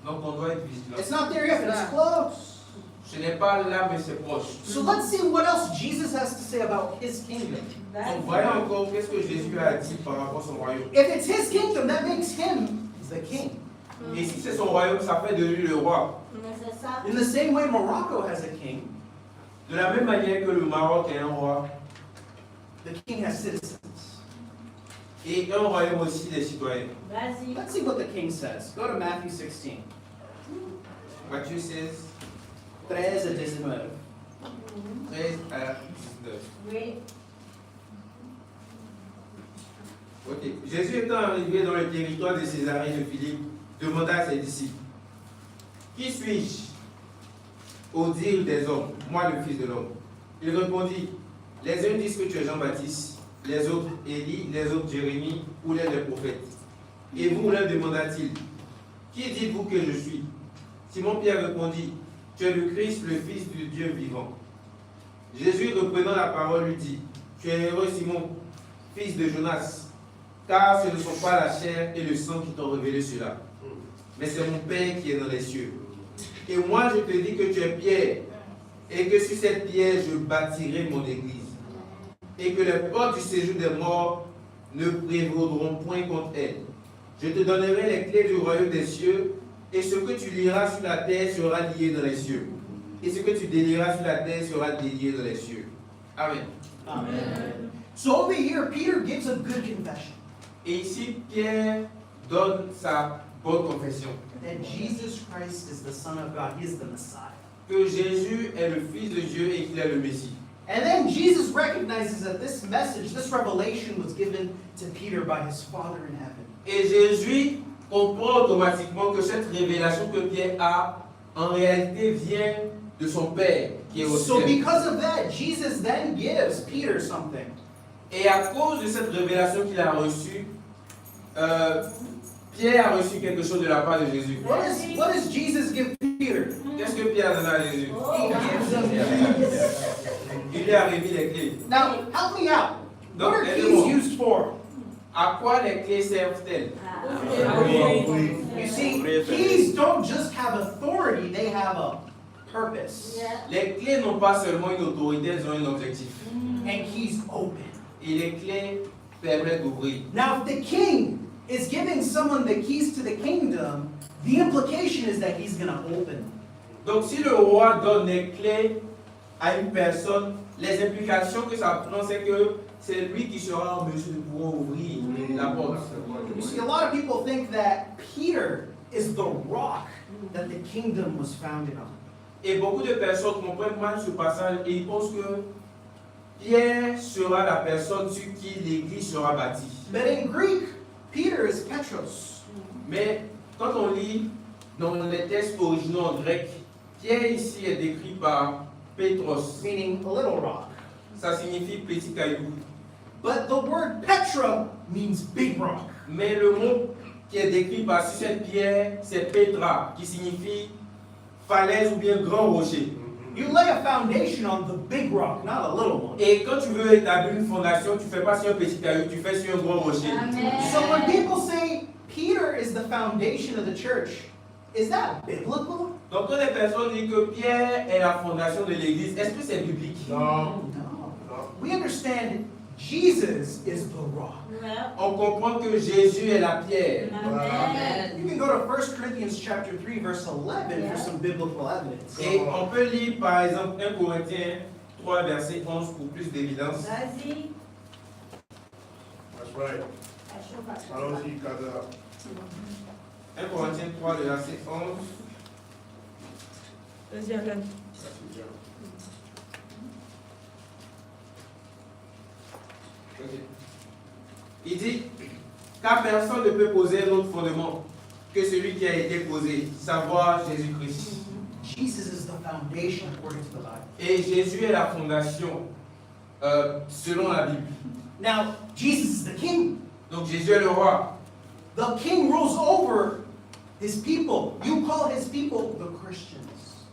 Donc on doit être vigilant. It's not there yet, but it's close. Ce n'est pas là, mais c'est proche. So let's see what else Jesus has to say about his kingdom. Donc voyons encore qu'est-ce que Jésus a dit par rapport à son royaume. If it's his kingdom, that makes him the king. Et si c'est son royaume, ça fait de lui le roi. In the same way Morocco has a king, De la même manière que le Maroc est un roi, the king has citizens. et un royaume aussi des citoyens. Let's see what the king says. Go to Matthew 16. Matthieu 16, 13 à 19. 13 à 19. Ok. Jésus étant arrivé dans le territoire de Césarée de Philippe, demanda à ses disciples, qui suis-je au dire des hommes, moi le Fils de l'homme? Il répondit, les uns disent que tu es Jean-Baptiste, les autres Élie, les autres Jérémie ou l'un des prophètes. Et vous, leur demanda-t-il, qui dites-vous que je suis? Simon-Pierre répondit, tu es le Christ, le Fils du Dieu vivant. Jésus, reprenant la parole, lui dit, tu es heureux, Simon, fils de Jonas, car ce ne sont pas la chair et le sang qui t'ont révélé cela, mais c'est mon Père qui est dans les cieux. Et moi, je te dis que tu es Pierre, et que sur cette pierre, je bâtirai mon église, et que les portes du séjour des morts ne prévaudront point contre elle. Je te donnerai les clés du royaume des cieux, et ce que tu liras sur la terre sera lié dans les cieux, et ce que tu délieras sur la terre sera délié dans les cieux. Amen. Amen. So over here, Peter gives a good confession Et ici, Pierre donne sa bonne confession, that Jesus Christ is the Son of God. He is the Messiah. que Jésus est le Fils de Dieu et qu'il est le Messie. And then Jesus recognizes that this message, this revelation was given to Peter by his Father in heaven. Et Jésus comprend automatiquement que cette révélation que Pierre a, en réalité, vient de son Père qui est au So ciel. because of that, Jesus then gives Peter something. Et à cause de cette révélation qu'il a reçue, Pierre a reçu quelque chose de la part de Jésus. What does Jesus give Peter? Qu'est-ce que Pierre a donné à Jésus? He gives him keys. Il lui a remis les clés. Now, help me out. Donc, What are keys aidez-moi. used for? À quoi les clés servent-elles? You see, keys don't just have authority, they have a purpose. Les clés n'ont pas seulement une autorité, elles ont un objectif. And keys open. Et les clés permettent d'ouvrir. Now, if the king is giving someone the keys to the kingdom, the implication is that he's going to open. Donc si le roi donne les clés à une personne, les implications que ça prend, c'est que c'est lui qui sera en mesure de pouvoir ouvrir la porte. You see, a lot of people think that Peter is the rock that the kingdom was founded on. Et beaucoup de personnes comprennent mal ce passage et ils pensent que Pierre sera la personne sur qui l'église sera bâtie. But in Greek, Peter is Petros. Mais quand on lit dans les textes originaux en grec, Pierre ici est décrit par Pétros. Meaning a little rock. Ça signifie petit caillou. But the word Petra means big rock. Mais le mot qui est décrit par sur cette pierre, c'est Petra, qui signifie falaise ou bien grand rocher. You lay a foundation on the big rock, not a little one. Et quand tu veux établir une fondation, tu ne fais pas sur un petit caillou, tu fais sur un grand rocher. So when people say Peter is the foundation of the church, is that biblical? Donc quand les personnes disent que Pierre est la fondation de l'église, est-ce que c'est biblique? Non. No. We understand Jesus is the rock. On comprend que Jésus est la pierre. You can go to 1 Corinthians chapter 3 verse 11 for some biblical evidence. Et on peut lire par exemple 1 Corinthiens 3 verset 11 pour plus d'évidence. That's right. Allons-y, Kaza. 1 Corinthiens 3, le verset 11. Vas-y, Alan. C'est bien. Ok. Il dit, car personne ne peut poser un autre fondement que celui qui a été posé, savoir Jésus-Christ. Jesus is the foundation according to the Bible. Et Jésus est la fondation selon la Bible. Now, Jesus is the king. Donc Jésus est le roi. The king rules over his people. You call his people the Christians.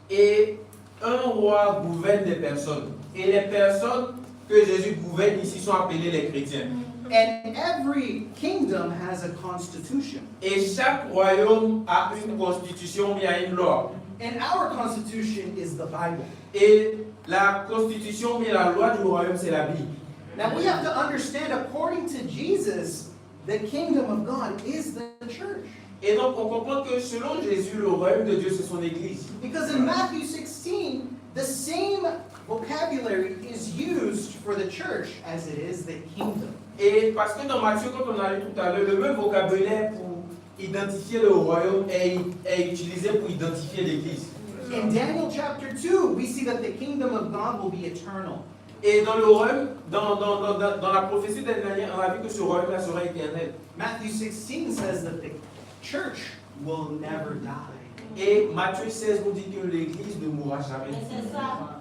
Et un roi gouverne des personnes. Et les personnes que Jésus gouverne ici sont appelées les chrétiens. And every kingdom has a constitution. Et chaque royaume a une constitution, il y a une loi. And our constitution is the Bible. Et la constitution, mais la loi du royaume, c'est la Bible. Now we have to understand, according to Jesus, the kingdom of God is the church. Et donc on comprend que selon Jésus, le royaume de Dieu, c'est son église. Because in Matthew 16, the same vocabulary is used for the church as it is the kingdom. Et parce que dans Matthieu, quand on a lu tout à l'heure, le même vocabulaire pour identifier le royaume est utilisé pour identifier l'église. In Daniel chapter 2, we see that the kingdom of God will be eternal. Et dans le royaume, dans la prophétie de Daniel, on a vu que ce royaume-là sera éternel. Matthew 16 says that the church will never die. Et Matthieu 16 nous dit que l'église ne mourra jamais.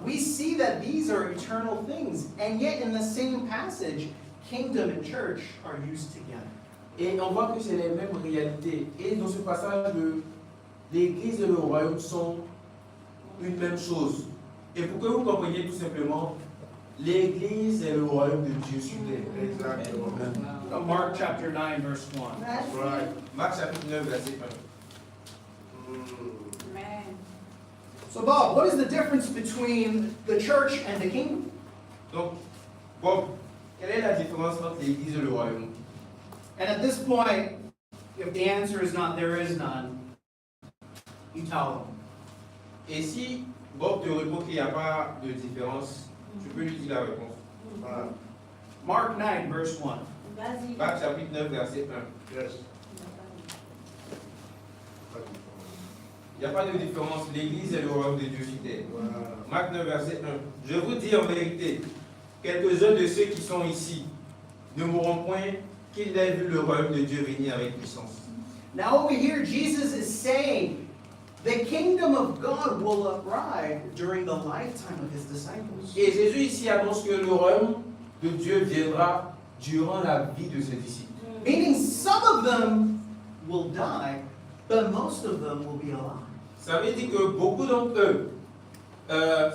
We see that these are eternal things, and yet in the same passage, kingdom and church are used together. Et on voit que c'est les mêmes réalités. Et dans ce passage, l'église et le royaume sont une même chose. Et pour que vous compreniez tout simplement, l'église est le royaume de Dieu sur terre. Exactement. Mark chapter 9, verse 1. That's right. Marc chapitre 9, verset 1. So Bob, what is the difference between the church and the kingdom? Donc, Bob, quelle est la différence entre l'église et le royaume? And at this point, if the answer is not there is none, you tell them. Et si Bob te répond qu'il n'y a pas de différence, tu peux lui dire la réponse. Voilà. Mark 9, verse 1. Marc chapitre 9, verset 1. Yes. Il n'y a pas de différence. L'église est le royaume de Dieu sur terre. Voilà. Marc 9, verset 1. Je vous dis en vérité, quelques-uns de ceux qui sont ici ne mourront point qu'ils n'aient vu le royaume de Dieu venir avec puissance. Now over here, Jesus is saying the kingdom of God will arrive during the lifetime of his disciples. Et Jésus ici annonce que le royaume de Dieu viendra durant la vie de ses disciples. Meaning some of them will die, but most of them will be alive. Ça veut dire que beaucoup d'entre eux,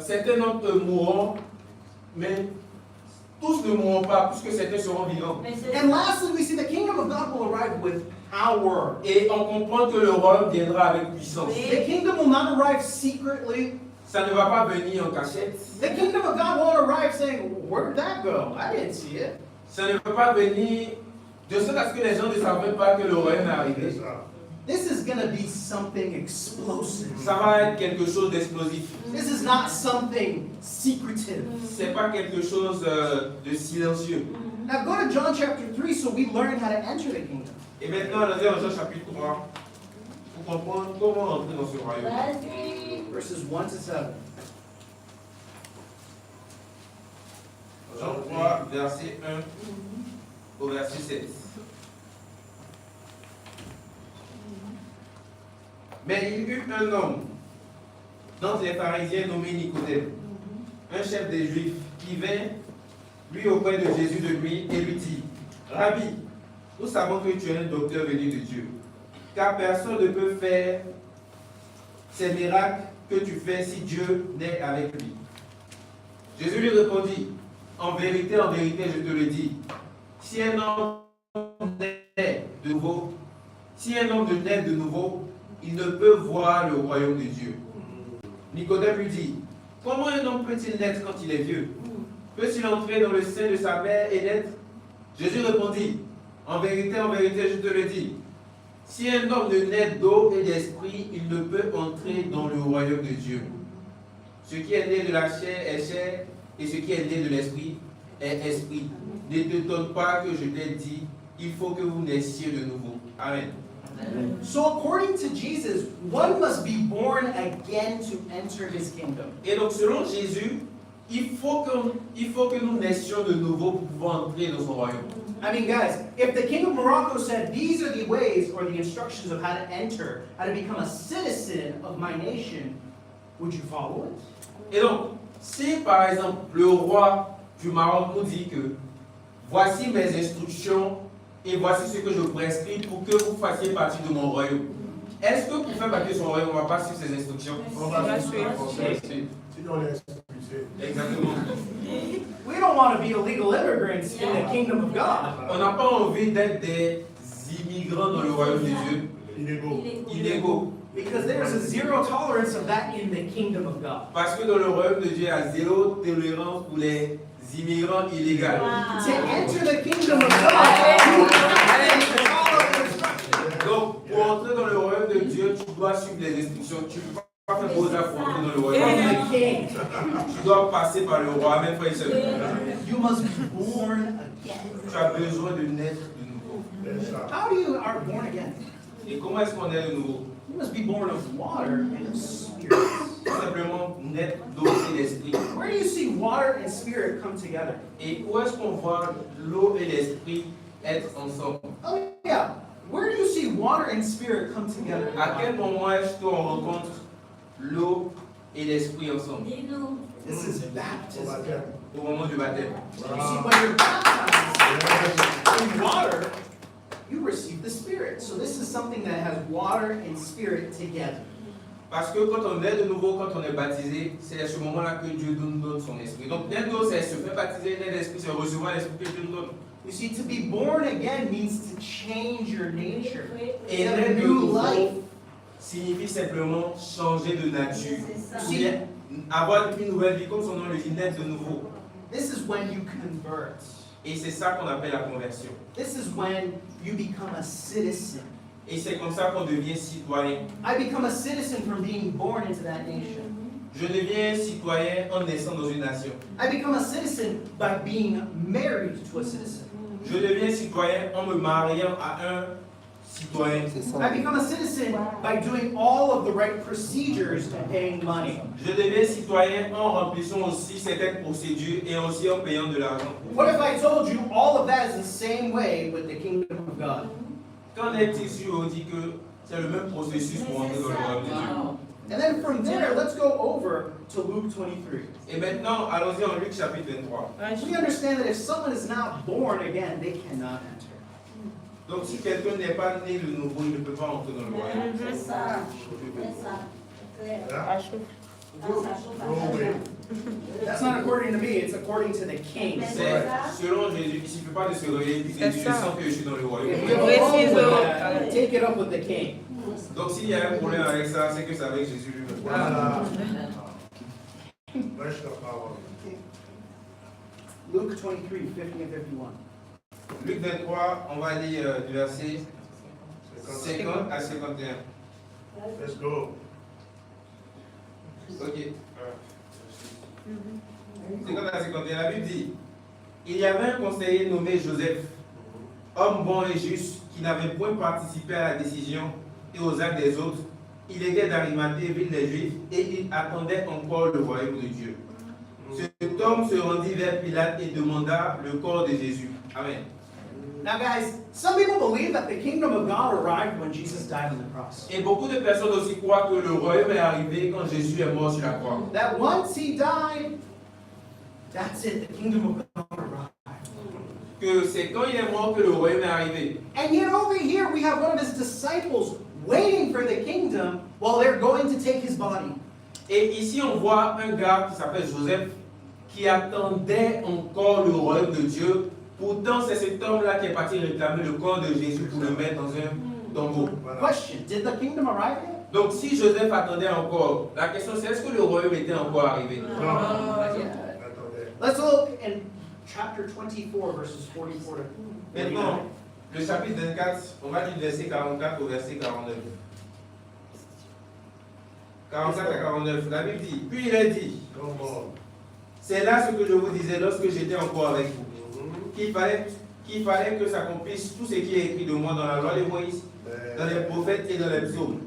certains d'entre eux mourront, mais tous ne mourront pas, puisque certains seront vivants. And lastly, we see the kingdom of God will arrive with power. Et on comprend que le royaume viendra avec puissance. The kingdom will not arrive secretly. Ça ne va pas venir en cachette. The kingdom of God won't arrive saying, where did that go? I didn't see it. Ça ne va pas venir de sorte à ce que les gens ne savent même pas que le royaume est C'est arrivé. ça. This is going to be something explosive. Ça va être quelque chose d'explosif. This is not something secretive. C'est pas quelque chose de silencieux. Now go to John chapter 3 so we learn how to enter the kingdom. Et maintenant, allons-y dans Jean chapitre 3 pour comprendre comment entrer dans ce royaume. Verses 1 to 7. Jean 3, verset 1 au verset 7. Mais il y eut un homme d'entre les pharisiens nommé Nicodème, un chef des Juifs, qui vint lui auprès de Jésus de nuit et lui dit, Rabbi, nous savons que tu es un docteur venu de Dieu, car personne ne peut faire ces miracles que tu fais si Dieu n'est avec lui. Jésus lui répondit, en vérité, je te le dis, si un homme naît de nouveau, il ne peut voir le royaume de Dieu. Nicodème lui dit, comment un homme peut-il naître quand il est vieux? Peut-il entrer dans le sein de sa mère et naître? Jésus répondit, en vérité, je te le dis, si un homme ne naît d'eau et d'esprit, il ne peut entrer dans le royaume de Dieu. Ce qui est né de la chair est chair, et ce qui est né de l'esprit est esprit. Ne t'étonne pas que je t'ai dit, il faut que vous naissiez de nouveau. Amen. So according to Jesus, one must be born again to enter his kingdom. Et donc, selon Jésus, il faut que nous naissions de nouveau pour pouvoir entrer dans son royaume. I mean, guys, if the King of Morocco said these are the ways or the instructions of how to enter, how to become a citizen of my nation, would you follow it? Et donc, si par exemple le roi du Maroc nous dit que voici mes instructions et voici ce que je prescris pour que vous fassiez partie de mon royaume, est-ce que pour faire partie de son royaume, on ne va pas suivre ses instructions? On va suivre. Suivre. Sinon, on est expulsé. Exactement. We don't want to be illegal immigrants in the kingdom of God. On n'a pas envie d'être des immigrants dans le royaume de Dieu, Illégaux. illégaux. Because there's a zero tolerance of that in the kingdom of God. Parce que dans le royaume de Dieu, il y a zéro tolérance pour les immigrants illégaux. To enter the kingdom of God, you have to follow the instructions. Donc, pour entrer dans le royaume de Dieu, tu dois suivre les instructions. Tu ne peux pas faire beaux affaires pour entrer dans le royaume de Dieu. From the king. Tu dois passer par le roi, même frère et sœur. You must be born again. Tu as besoin de naître de nouveau. C'est ça. How do you are born again? Et comment est-ce qu'on est de nouveau? You must be born of water and of spirit. Tout simplement naître d'eau et d'esprit. Where do you see water and spirit come together? Et où est-ce qu'on voit l'eau et l'esprit être ensemble? Oh yeah. Where do you see water and spirit come together? À quel moment est-ce qu'on rencontre l'eau et l'esprit ensemble? This is Au baptism. baptême. Au moment du baptême. You see, when you're baptized in water, you receive the Spirit. So this is something that has water and spirit together. Parce que quand on est de nouveau, quand on est baptisé, c'est à ce moment-là que Dieu nous donne son esprit. Donc, naître d'eau, c'est se faire baptiser, naître d'esprit, c'est recevoir l'esprit que Dieu nous donne. You see, to be born again means to change your nature. Et To have a naître de new nouveau life. signifie simplement changer de nature. You Ou see, bien avoir une nouvelle vie, comme son nom le dit, naître de nouveau. this is when you convert. Et c'est ça qu'on appelle la conversion. This is when you become a citizen. Et c'est comme ça qu'on devient citoyen. I become a citizen from being born into that nation. Je deviens citoyen en naissant dans une nation. I become a citizen by being married to a citizen. Je deviens citoyen en me mariant à un citoyen. C'est ça. I become a citizen by doing all of the right procedures and paying money. Je deviens citoyen en remplissant aussi certaines procédures et aussi en payant de l'argent. What if I told you all of that is the same way with the kingdom of God? Qu'en est-il si on dit que c'est le même processus pour entrer dans le royaume de Dieu? And then from there, let's go over to Luke 23. Et maintenant, allons-y en Luc chapitre 23. We understand that if someone is not born again, they cannot enter. Donc si quelqu'un n'est pas né de nouveau, il ne peut pas entrer dans le royaume. No way. That's not according to me, it's according to the king. C'est selon Jésus, il ne suffit pas de se réveiller et puis de dire je sens que je suis dans le royaume. If you have a problem with that, take it up with the king. Donc s'il y a un problème avec ça, c'est que c'est avec Jésus lui-même. Voilà. Prêche la parole. Luke 23, 50 and 51. Luc 23, on va lire du verset 50 à 51. Let's go. Ok. 50 à 51, la Bible dit, il y avait un conseiller nommé Joseph, homme bon et juste, qui n'avait point participé à la décision et aux actes des autres. Il était d'Arimathée, ville des Juifs, et il attendait encore le royaume de Dieu. Cet homme se rendit vers Pilate et demanda le corps de Jésus. Amen. Now, guys, some people believe that the kingdom of God arrived when Jesus died on the cross. Et beaucoup de personnes aussi croient que le royaume est arrivé quand Jésus est mort sur la croix. That once he died, that's it, the kingdom of God arrived. Que c'est quand il est mort que le royaume est arrivé. And yet over here we have one of his disciples waiting for the kingdom while they're going to take his body. Et ici on voit un gars qui s'appelle Joseph qui attendait encore le royaume de Dieu. Pourtant c'est cet homme-là qui est parti réclamer le corps de Jésus pour le mettre dans un tombeau. Voilà. Question, did the kingdom arrive yet? Donc si Joseph attendait encore, la question c'est est-ce que le royaume était encore arrivé? Non. Attendez. Let's look in chapter 24, verses 44 to Maintenant, 49. le chapitre 24, on va du verset 44 au verset 49. 44 à 49, la Bible dit, puis il a dit, Come on. c'est là ce que je vous disais lorsque j'étais encore avec vous, qu'il fallait qu'il fallait que s'accomplisse tout ce qui est écrit de moi dans la loi de Moïse, dans les prophètes et dans les psaumes.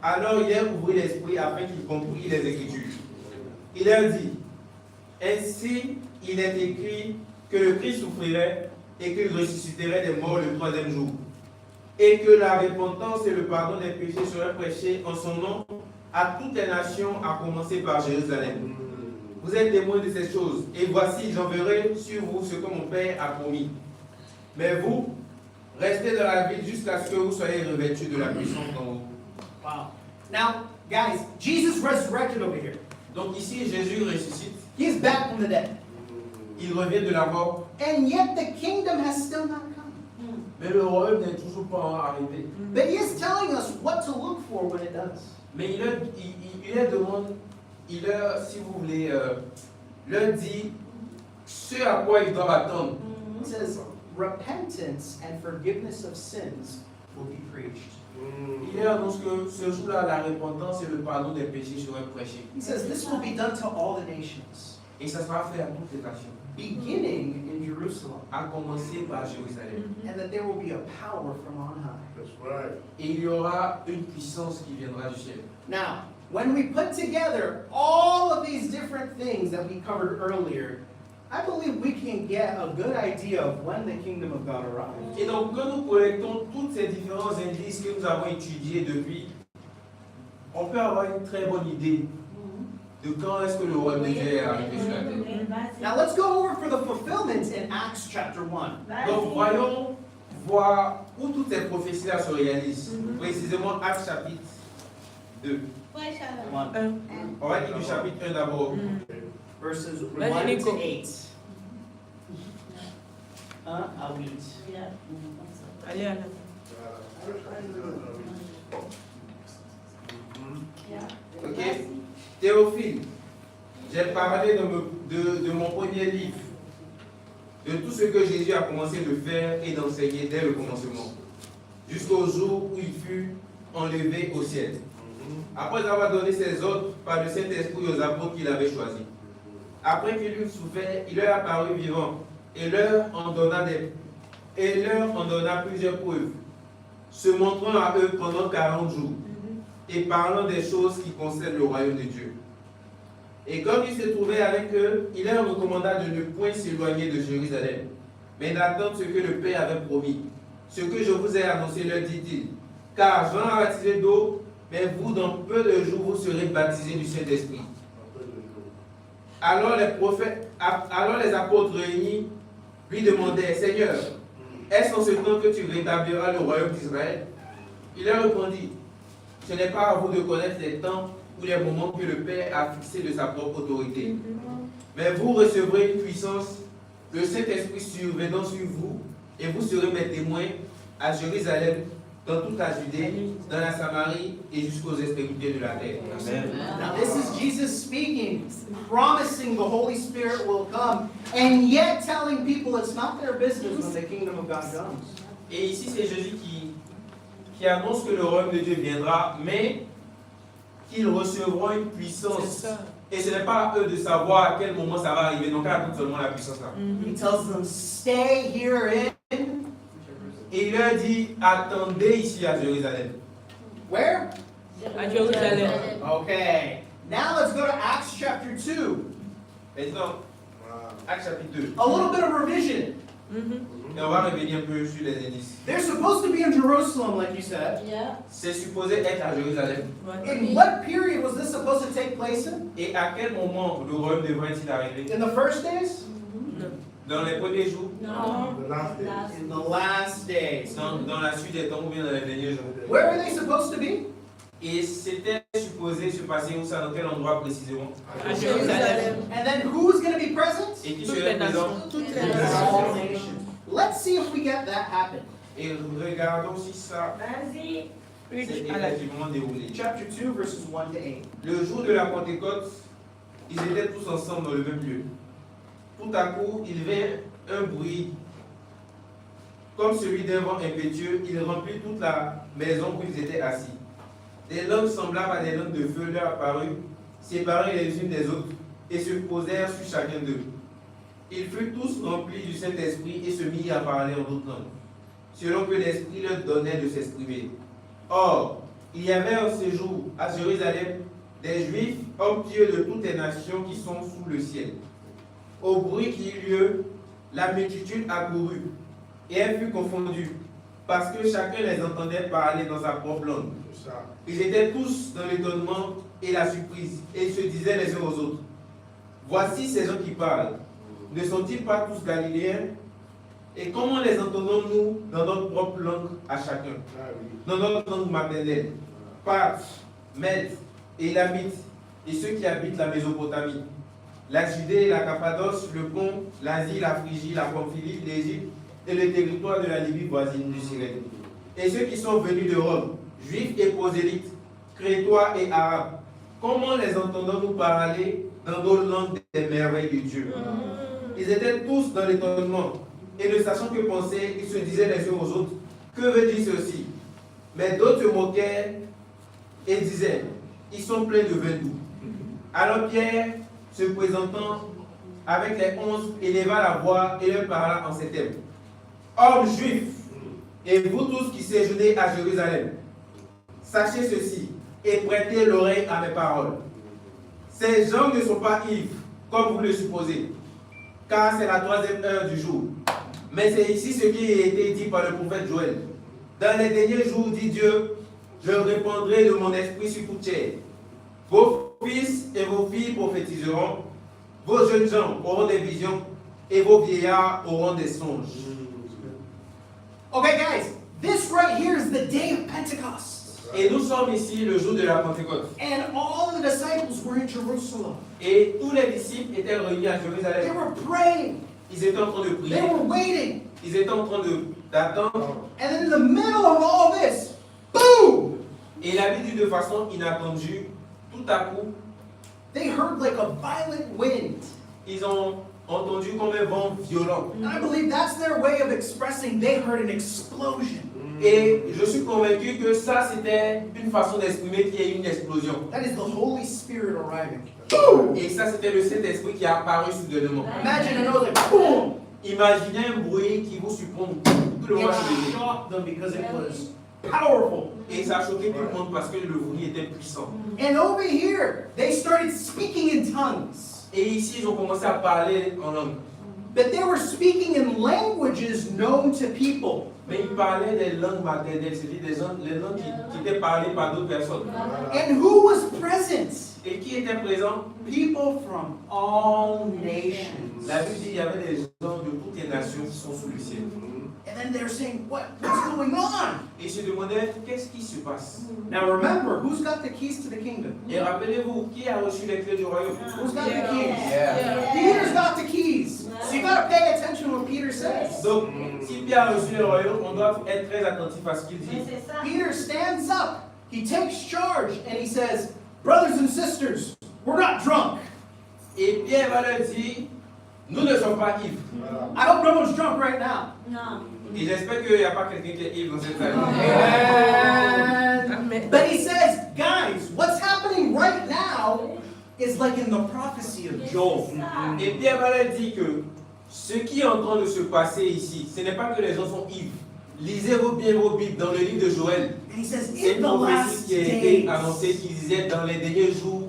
Alors il leur ouvrit l'esprit afin qu'ils comprennent les Écritures. Il leur dit, ainsi il est écrit que le Christ souffrirait et qu'il ressusciterait des morts le troisième jour, et que la repentance et le pardon des péchés seraient prêchés en son nom à toutes les nations, à commencer par Jérusalem. Vous êtes témoins de ces choses, et voici, j'enverrai sur vous ce que mon Père a promis. Mais vous, restez dans la ville jusqu'à ce que vous soyez revêtus de la puissance d'en haut. Wow. Now, guys, Jesus resurrected over here. Donc ici, Jésus ressuscite, He is back from the dead. il revient de la mort, And yet the kingdom has still not come. mais le royaume n'est toujours pas arrivé. But he is telling us what to look for when it does. Mais il leur demande, il leur, si vous voulez, leur dit ce à quoi ils doivent attendre. It says, repentance and forgiveness of sins will be preached. Il leur annonce que ce jour-là, la repentance et le pardon des péchés seraient prêchés. He says, this will be done to all the nations, Et ça sera fait à toutes les nations, beginning in Jerusalem, à commencer par Jérusalem. and that there will be a power from on high. That's right. Et il y aura une puissance qui viendra du ciel. Now, when we put together all of these different things that we covered earlier, I believe we can get a good idea of when the kingdom of God arrives. Et donc, quand nous collectons tous ces différents indices que nous avons étudiés depuis, on peut avoir une très bonne idée de quand est-ce que le royaume de Dieu est arrivé sur la terre. Now let's go over for the fulfillment in Acts chapter 1. Donc, voyons voir où toutes ces prophéties-là se réalisent. Précisément, Actes chapitre 2. On va lire du chapitre 1 d'abord. Verses 1 Vas-y, Nico. to 8. À 8. Allez, allez. Ok. Théophile, j'ai parlé de mon premier livre, de tout ce que Jésus a commencé de faire et d'enseigner dès le commencement, jusqu'au jour où il fut enlevé au ciel. Après avoir donné ses ordres par le Saint-Esprit aux apôtres qu'il avait choisis. Après qu'il eut souffert, il leur apparut vivant et leur en donna plusieurs preuves, se montrant à eux pendant 40 jours et parlant des choses qui concernent le royaume de Dieu. Et comme il se trouvait avec eux, il leur recommanda de ne point s'éloigner de Jérusalem, mais d'attendre ce que le Père avait promis. Ce que je vous ai annoncé, leur dit-il, car Jean a baptisé d'eau, mais vous, dans peu de jours, vous serez baptisés du Saint-Esprit. Alors les apôtres réunis lui demandaient, Seigneur, est-ce en ce temps que tu rétabliras le royaume d'Israël? Il leur répondit, ce n'est pas à vous de connaître les temps ou les moments que le Père a fixés de sa propre autorité. Mais vous recevrez une puissance, le Saint-Esprit survenant sur vous, et vous serez mes témoins à Jérusalem, dans toute la Judée, dans la Samarie et jusqu'aux extrémités de la terre. Amen. Now this is Jesus speaking, promising the Holy Spirit will come, and yet telling people it's not their business when the kingdom of God comes. Et ici, c'est Jésus qui annonce que le royaume de Dieu viendra, mais qu'ils recevront une puissance. Et ce n'est pas à eux de savoir à quel moment ça va arriver, donc attendent seulement la puissance là. He tells them, stay here in. Et il leur dit, attendez ici à Jérusalem. Where? À Jérusalem. Okay. Now let's go to Acts chapter 2. Maintenant, Actes chapitre 2. A little bit of revision. Et on va revenir un peu sur les indices. They're supposed to be in Jerusalem, like you said. C'est supposé être à Jérusalem. In what period was this supposed to take place in? Et à quel moment le royaume devrait-il arriver? In the first days? Dans les premiers jours? The last day. In the last days. Dans la suite des temps ou bien dans les derniers jours? Where are they supposed to be? Et c'était supposé se passer où ça, dans quel endroit précisément? À Jérusalem. And then who's going to be present? Et qui Toutes serait les présent? nations. Toutes les All nations. nations. Let's see if we get that happen. Et regardons si ça s'est effectivement déroulé. Chapter 2, verses 1 to 8. Le jour de la Pentecôte, ils étaient tous ensemble dans le même lieu. Tout à coup, il vint un bruit comme celui d'un vent impétueux. Il remplit toute la maison où ils étaient assis. Des langues semblables à des langues de feu leur apparurent, séparées les unes des autres, et se posèrent sur chacun d'eux. Ils furent tous remplis du Saint-Esprit et se mirent à parler en d'autres langues, selon que l'Esprit leur donnait de s'exprimer. Or, il y avait en ce jour à Jérusalem des Juifs, hommes pieux de toutes les nations qui sont sous le ciel. Au bruit qui eut lieu, la multitude accourut, et elle fut confondue, parce que chacun les entendait parler dans sa propre langue. C'est ça. Ils étaient tous dans l'étonnement et la surprise, et ils se disaient les uns aux autres, voici ces gens qui parlent. Ne sont-ils pas tous galiléens? Et comment les entendons-nous dans notre propre langue à chacun? Ah oui. Dans notre langue maternelle, Parthes, Mèdes et Élamites, et ceux qui habitent la Mésopotamie, la Judée, la Cappadoce, le Pont, l'Asie, la Phrygie, la Pamphylie, l'Égypte et le territoire de la Libye voisine du Cyrène. Et ceux qui sont venus de Rome, juifs et prosélytes, crétois et arabes, comment les entendons-nous parler dans nos langues des merveilles de Dieu? Ils étaient tous dans l'étonnement, et ne sachant que penser, ils se disaient les uns aux autres, que veut dire ceci? Mais d'autres se moquaient et disaient, ils sont pleins de vin doux. Alors Pierre, se présentant avec les 11, éleva la voix et leur parla en ces termes. Hommes juifs, et vous tous qui séjournez à Jérusalem, sachez ceci et prêtez l'oreille à mes paroles. Ces gens ne sont pas ivres, comme vous le supposez, car c'est la 3e heure du jour. Mais c'est ici ce qui a été dit par le prophète Joël. Dans les derniers jours, dit Dieu, je répandrai de mon esprit sur toute chair. Vos fils et vos filles prophétiseront, vos jeunes gens auront des visions, et vos vieillards auront des songes. Okay, guys, this right here is the day of Pentecost. Et nous sommes ici le jour de la Pentecôte. And all the disciples were in Jerusalem. Et tous les disciples étaient réunis à They Jérusalem. were praying. Ils étaient en train de prier. They were waiting. Ils étaient en train d'attendre. And then in the middle of all this, boom! Et il a dit de façon inattendue, tout à coup, They heard like a violent wind. ils ont entendu comme un vent violent. And I believe that's their way of expressing they heard an explosion. Et je suis convaincu que ça, c'était une façon d'exprimer qu'il y a eu une explosion. That is the Holy Spirit arriving. Et ça, c'était le Saint-Esprit qui est apparu soudainement. Imagine a noise like boom! Imaginez un bruit qui vous surprend. Tout le monde se It levait. shocked them because it was powerful. Et ça a choqué tout le monde parce que le bruit était puissant. And over here, they started speaking in tongues. Et ici, ils ont commencé à parler en langue. But they were speaking in languages known to people. Mais ils parlaient des langues maternelles, c'est-à-dire les langues qui étaient parlées par d'autres personnes. And who was present? Et qui étaient présents? People from all nations. La Bible dit qu'il y avait des gens de toutes les nations qui sont sous le ciel. And then they're saying, what's going on? Et ils se demandaient, qu'est-ce qui se passe? Now remember, who's got the keys to the kingdom? Et rappelez-vous, qui a reçu les clés du royaume? Who's got the keys? Yeah. Peter's got the keys. So you got to pay attention to what Peter says. Donc, si Pierre a reçu le royaume, on doit être très attentif à ce qu'il dit. Peter stands up, he takes charge, and he says, brothers and sisters, we're not drunk. Et Pierre va leur dire, nous ne sommes pas ivres. I hope no one's drunk right now. Et j'espère qu'il n'y a pas quelqu'un qui est ivre dans cette salle. And, but he says, guys, what's happening right now is like in the prophecy of Joel. Et Pierre va leur dire que ce qui est en train de se passer ici, ce n'est pas que les gens sont ivres. Lisez-vous bien vos Bibles dans le livre de Joël. And he says, C'est in une the prophétie last qui a été days. annoncée qui disait dans les derniers jours,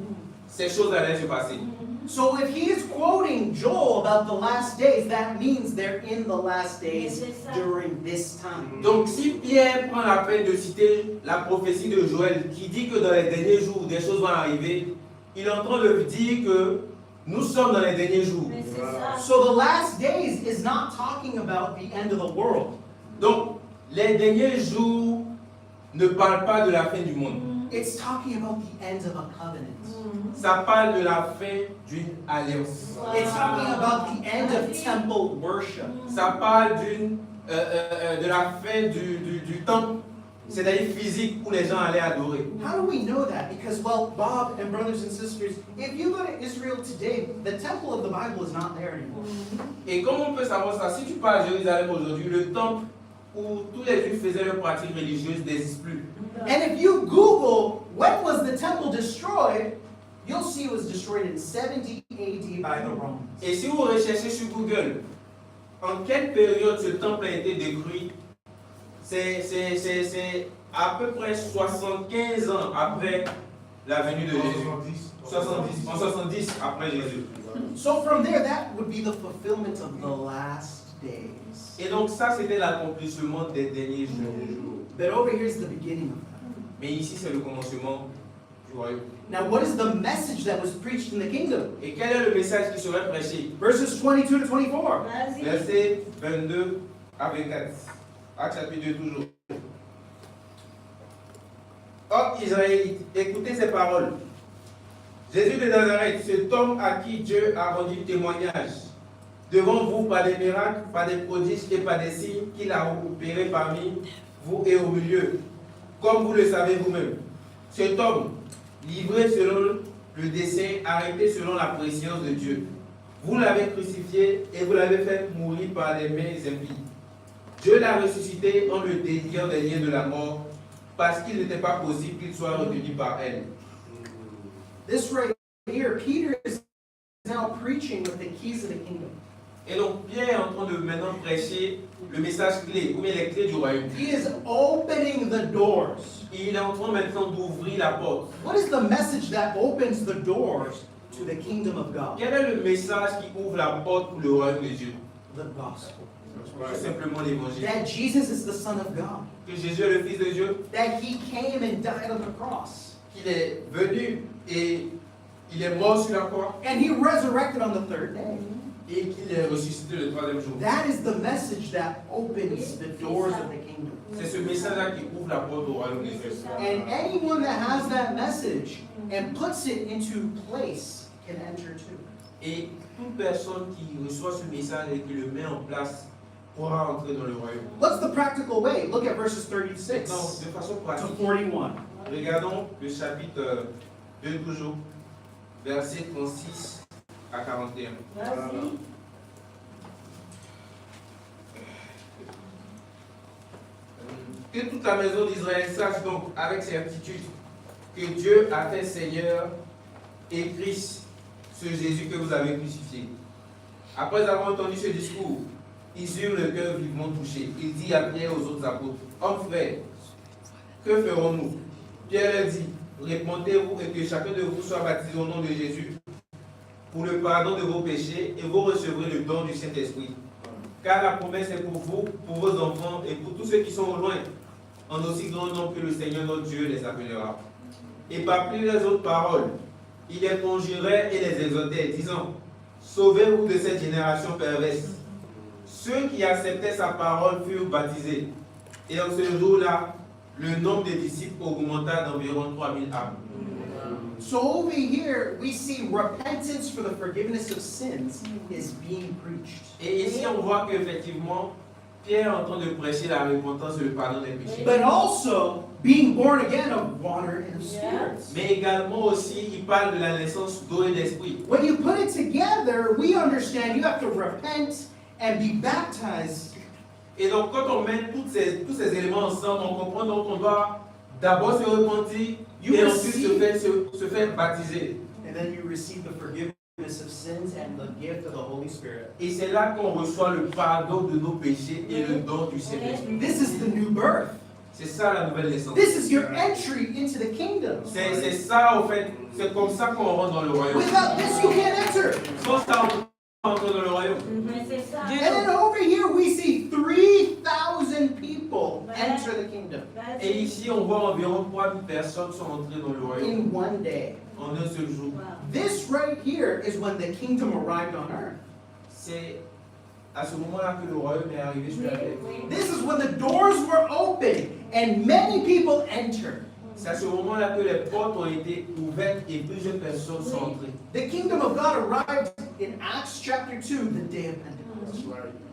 ces choses allaient se passer. So if he is quoting Joel about the last days, that means they're in the last days during this time. Donc si Pierre prend la peine de citer la prophétie de Joël qui dit que dans les derniers jours des choses vont arriver, il est en train de dire que nous sommes dans les derniers jours. So the last days is not talking about the end of the world. Donc les derniers jours ne parlent pas de la fin du monde. It's talking about the end of a covenant. Ça parle de la fin d'une alliance. It's talking about the end of temple worship. Ça parle de la fin du temple, c'est-à-dire physique où les gens allaient adorer. How do we know that? Because, well, Bob and brothers and sisters, if you go to Israel today, the temple of the Bible is not there anymore. Et comment on peut savoir ça? Si tu pars à Jérusalem aujourd'hui, le temple où tous les Juifs faisaient leurs pratiques religieuses n'existe plus. And if you Google when was the temple destroyed, you'll see it was destroyed in 70 AD by the Romans. Et si vous recherchez sur Google, en quelle période ce temple a été détruit, c'est à peu près 75 ans après la venue de Jésus. 70. En 70 après Jésus. So from there, that would be the fulfillment of the last days. Et donc ça, c'était l'accomplissement des derniers jours. But over here is the beginning of that. Mais ici, c'est le commencement du royaume. Now, what is the message that was preached in the kingdom? Et quel est le message qui serait prêché? Verses 22 to 24. Versets 22 à 24. Acte chapitre 2 toujours. Oh Israélites, écoutez ces paroles. Jésus de Nazareth, cet homme à qui Dieu a rendu témoignage devant vous par des miracles, par des prodiges et par des signes qu'il a opérés parmi vous et au milieu, comme vous le savez vous-même. Cet homme, livré selon le dessein, arrêté selon la préscience de Dieu, vous l'avez crucifié et vous l'avez fait mourir par les mains impies. Dieu l'a ressuscité en le déliant des liens de la mort, parce qu'il n'était pas possible qu'il soit retenu par elle. This right here, Peter is now preaching with the keys of the kingdom. Et donc Pierre est en train de maintenant prêcher le message clé, ou bien les clés du royaume. He is opening the doors. Il est en train maintenant d'ouvrir la porte. What is the message that opens the doors to the kingdom of God? Quel est le message qui ouvre la porte pour le royaume de Dieu? The gospel. C'est simplement l'évangile. That Jesus is the Son of God. Que Jésus est le Fils de Dieu, That He came and died on the cross. qu'il est venu et il est mort sur la croix And He resurrected on the third day. et qu'il est ressuscité le troisième jour. That is the message that opens the doors of the kingdom. C'est ce message-là qui ouvre la porte au royaume de Dieu. And anyone that has that message and puts it into place can enter too. Et toute personne qui reçoit ce message et qui le met en place pourra entrer dans le royaume. What's the practical way? Look at verses 36 Maintenant, de façon to pratique, 41. regardons le chapitre 2 toujours, versets 36 à 41. Que toute la maison d'Israël sache donc avec certitude que Dieu a fait Seigneur et Christ ce Jésus que vous avez crucifié. Après avoir entendu ce discours, ils eurent le cœur vivement touché. Il dit à Pierre et aux autres apôtres, hommes frères, que ferons-nous? Pierre leur dit, répondez-vous et que chacun de vous soit baptisé au nom de Jésus pour le pardon de vos péchés et vous recevrez le don du Saint-Esprit. Car la promesse est pour vous, pour vos enfants et pour tous ceux qui sont au loin, en aussi grand nombre que le Seigneur notre Dieu les appellera. Et par plus les autres paroles, il les conjurait et les exhortait, disant, sauvez-vous de cette génération perverse. Ceux qui acceptaient sa parole furent baptisés. Et en ce jour-là, le nombre des disciples augmenta d'environ 3000 âmes. So over here, we see repentance for the forgiveness of sins is being preached. Et ici, on voit qu'effectivement, Pierre est en train de prêcher la repentance et le pardon des péchés. But also being born again of water and of spirit. Mais également aussi, il parle de la naissance d'eau et d'esprit. When you put it together, we understand you have to repent and be baptized. Et donc, quand on met tous ces éléments ensemble, on comprend donc qu'on doit d'abord se repentir et ensuite se faire baptiser. And then you receive the forgiveness of sins and the gift of the Holy Spirit. Et c'est là qu'on reçoit le pardon de nos péchés et le don du Saint-Esprit. This is the new birth. C'est ça la nouvelle naissance. This is your entry into the kingdom. C'est ça, au fait, c'est comme ça qu'on rentre dans le royaume. Without this, you can't enter. Sans ça, on rentre dans le royaume. And then over here, we see 3,000 people enter the kingdom Et ici, on voit environ 3000 personnes sont entrées dans le royaume in one day. en un seul jour. This right here is when the kingdom arrived on earth. C'est à ce moment-là que le royaume est arrivé sur la terre. This is when the doors were open and many people entered. C'est à ce moment-là que les portes ont été ouvertes et plusieurs personnes sont entrées. The kingdom of God arrived in Acts chapter 2, the day of Pentecost.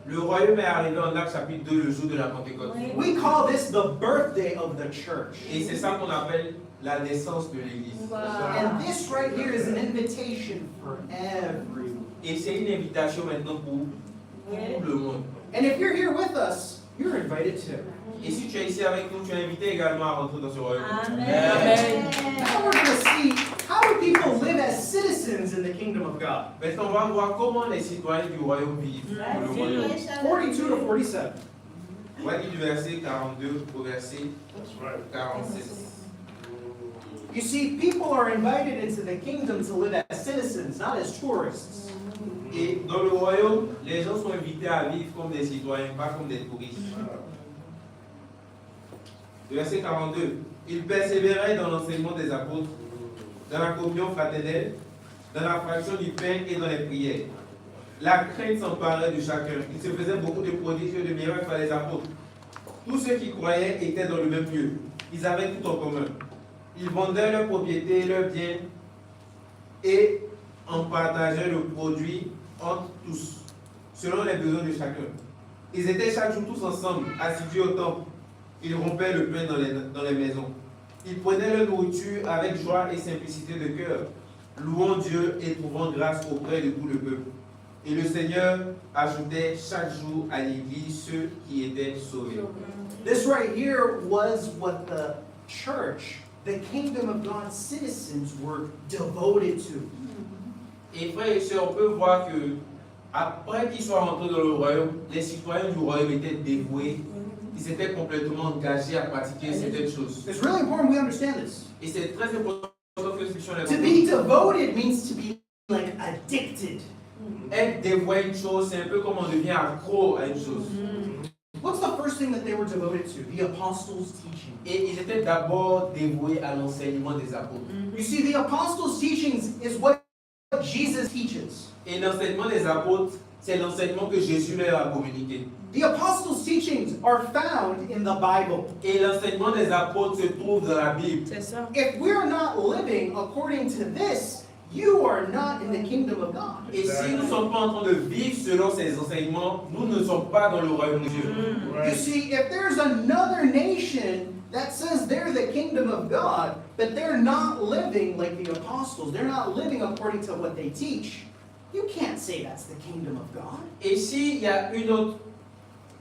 Le royaume est arrivé en Actes chapitre 2, le jour de la Pentecôte. We call this the birthday of the church. Et c'est ça qu'on appelle la naissance de l'Église. And this right here is an invitation for everyone. Et c'est une invitation maintenant pour tout le monde. And if you're here with us, you're invited too. Et si tu es ici avec nous, tu es invité également à rentrer dans ce royaume. Amen. Now we're going to see how do people live as citizens in in the kingdom of God. Maintenant, on va voir comment les citoyens du royaume vivent. Dans le royaume. 42 to 47. On va lire du verset 42 au verset That's right. 46. You see, people are invited into the kingdom to live as citizens, not as tourists. Et dans le royaume, les gens sont invités à vivre comme des citoyens, pas comme des touristes. Le verset 42. Ils persévéraient dans l'enseignement des apôtres, dans la communion fraternelle, dans la fraction du pain et dans les prières. La crainte s'emparait de chacun. Il se faisait beaucoup de prodiges et de miracles par les apôtres. Tous ceux qui croyaient étaient dans le même lieu. Ils avaient tout en commun. Ils vendaient leurs propriétés, leurs biens et en partageaient le produit entre tous, selon les besoins de chacun. Ils étaient chaque jour tous ensemble, assidus au temple. Ils rompaient le pain dans les maisons. Ils prenaient leur nourriture avec joie et simplicité de cœur, louant Dieu et trouvant grâce auprès de tout le peuple. Et le Seigneur ajoutait chaque jour à l'Église ceux qui étaient sauvés. This right here was what the church, the kingdom of God's citizens, were devoted to. Et frères et sœurs, on peut voir que après qu'ils soient rentrés dans le royaume, les citoyens du royaume étaient dévoués, ils étaient complètement engagés à pratiquer certaines choses. It's really important we understand this. Et c'est très important que nous puissions les To comprendre. be devoted means to be like addicted. Être dévoué à une chose, c'est un peu comme on devient accro à une chose. What's the first thing that they were devoted to? The apostles' teaching. Et ils étaient d'abord dévoués à l'enseignement des apôtres. You see, the apostles' teachings is what Jesus teaches. Et l'enseignement des apôtres, c'est l'enseignement que Jésus leur a communiqué. The apostles' teachings are found in the Bible. Et l'enseignement des apôtres se trouve dans la Bible. C'est ça. If we're not living according to this, you are not in the kingdom of God. Et si nous ne sommes pas en train de vivre selon ces enseignements, nous ne sommes pas dans le royaume de Dieu. You Right. see, if there's another nation that says they're the kingdom of God, but they're not living like the apostles, they're not living according to what they teach, you can't say that's the kingdom of God. Et s'il y a une autre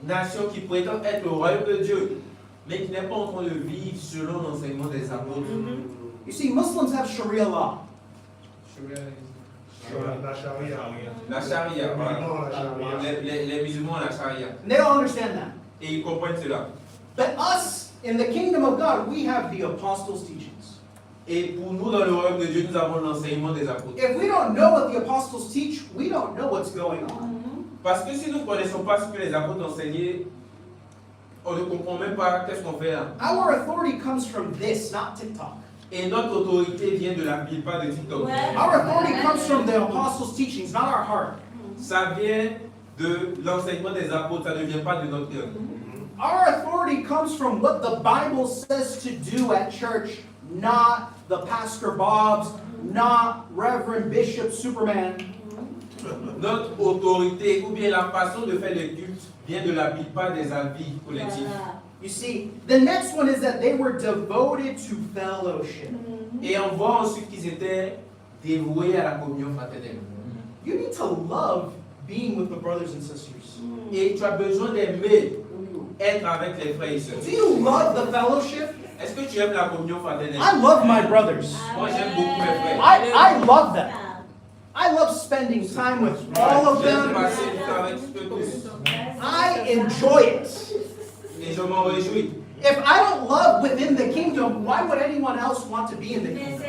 nation qui prétend être le royaume de Dieu, mais qui n'est pas en train de vivre selon l'enseignement des apôtres, You see, Muslims have Sharia law. La charia. la charia, voilà. Non, la charia. Les musulmans ont la charia. And they don't understand that. Et ils comprennent cela. But us, in the kingdom of God, we have the apostles' teachings. Et pour nous, dans le royaume de Dieu, nous avons l'enseignement des apôtres. If we don't know what the apostles teach, we don't know what's going on. Parce que si nous ne connaissons pas ce que les apôtres enseignaient, on ne comprend même pas qu'est-ce qu'on fait là. Our authority comes from this, not TikTok. Et notre autorité vient de la Bible, pas de TikTok. Our authority comes from the apostles' teachings, not our heart. Ça vient de l'enseignement des apôtres, ça ne vient pas de notre cœur. Our authority comes from what the Bible says to do at church, not the Pastor Bob's, not Reverend Bishop Superman. Notre autorité ou bien la façon de faire le culte vient de la Bible, pas des avis collectifs. You see, the next one is that they were devoted to fellowship. Et on voit ensuite qu'ils étaient dévoués à la communion fraternelle. You need to love being with the brothers and sisters. Et tu as besoin d'aimer être avec les frères et sœurs. Do you love the fellowship? Est-ce que tu aimes la communion fraternelle? I love my brothers. Moi, j'aime beaucoup mes frères. I love them. I love spending time with all of J'aime them. passer du temps avec eux tous. I enjoy it. Et je m'en réjouis. If I don't love within the kingdom, why would anyone else want to be in the kingdom?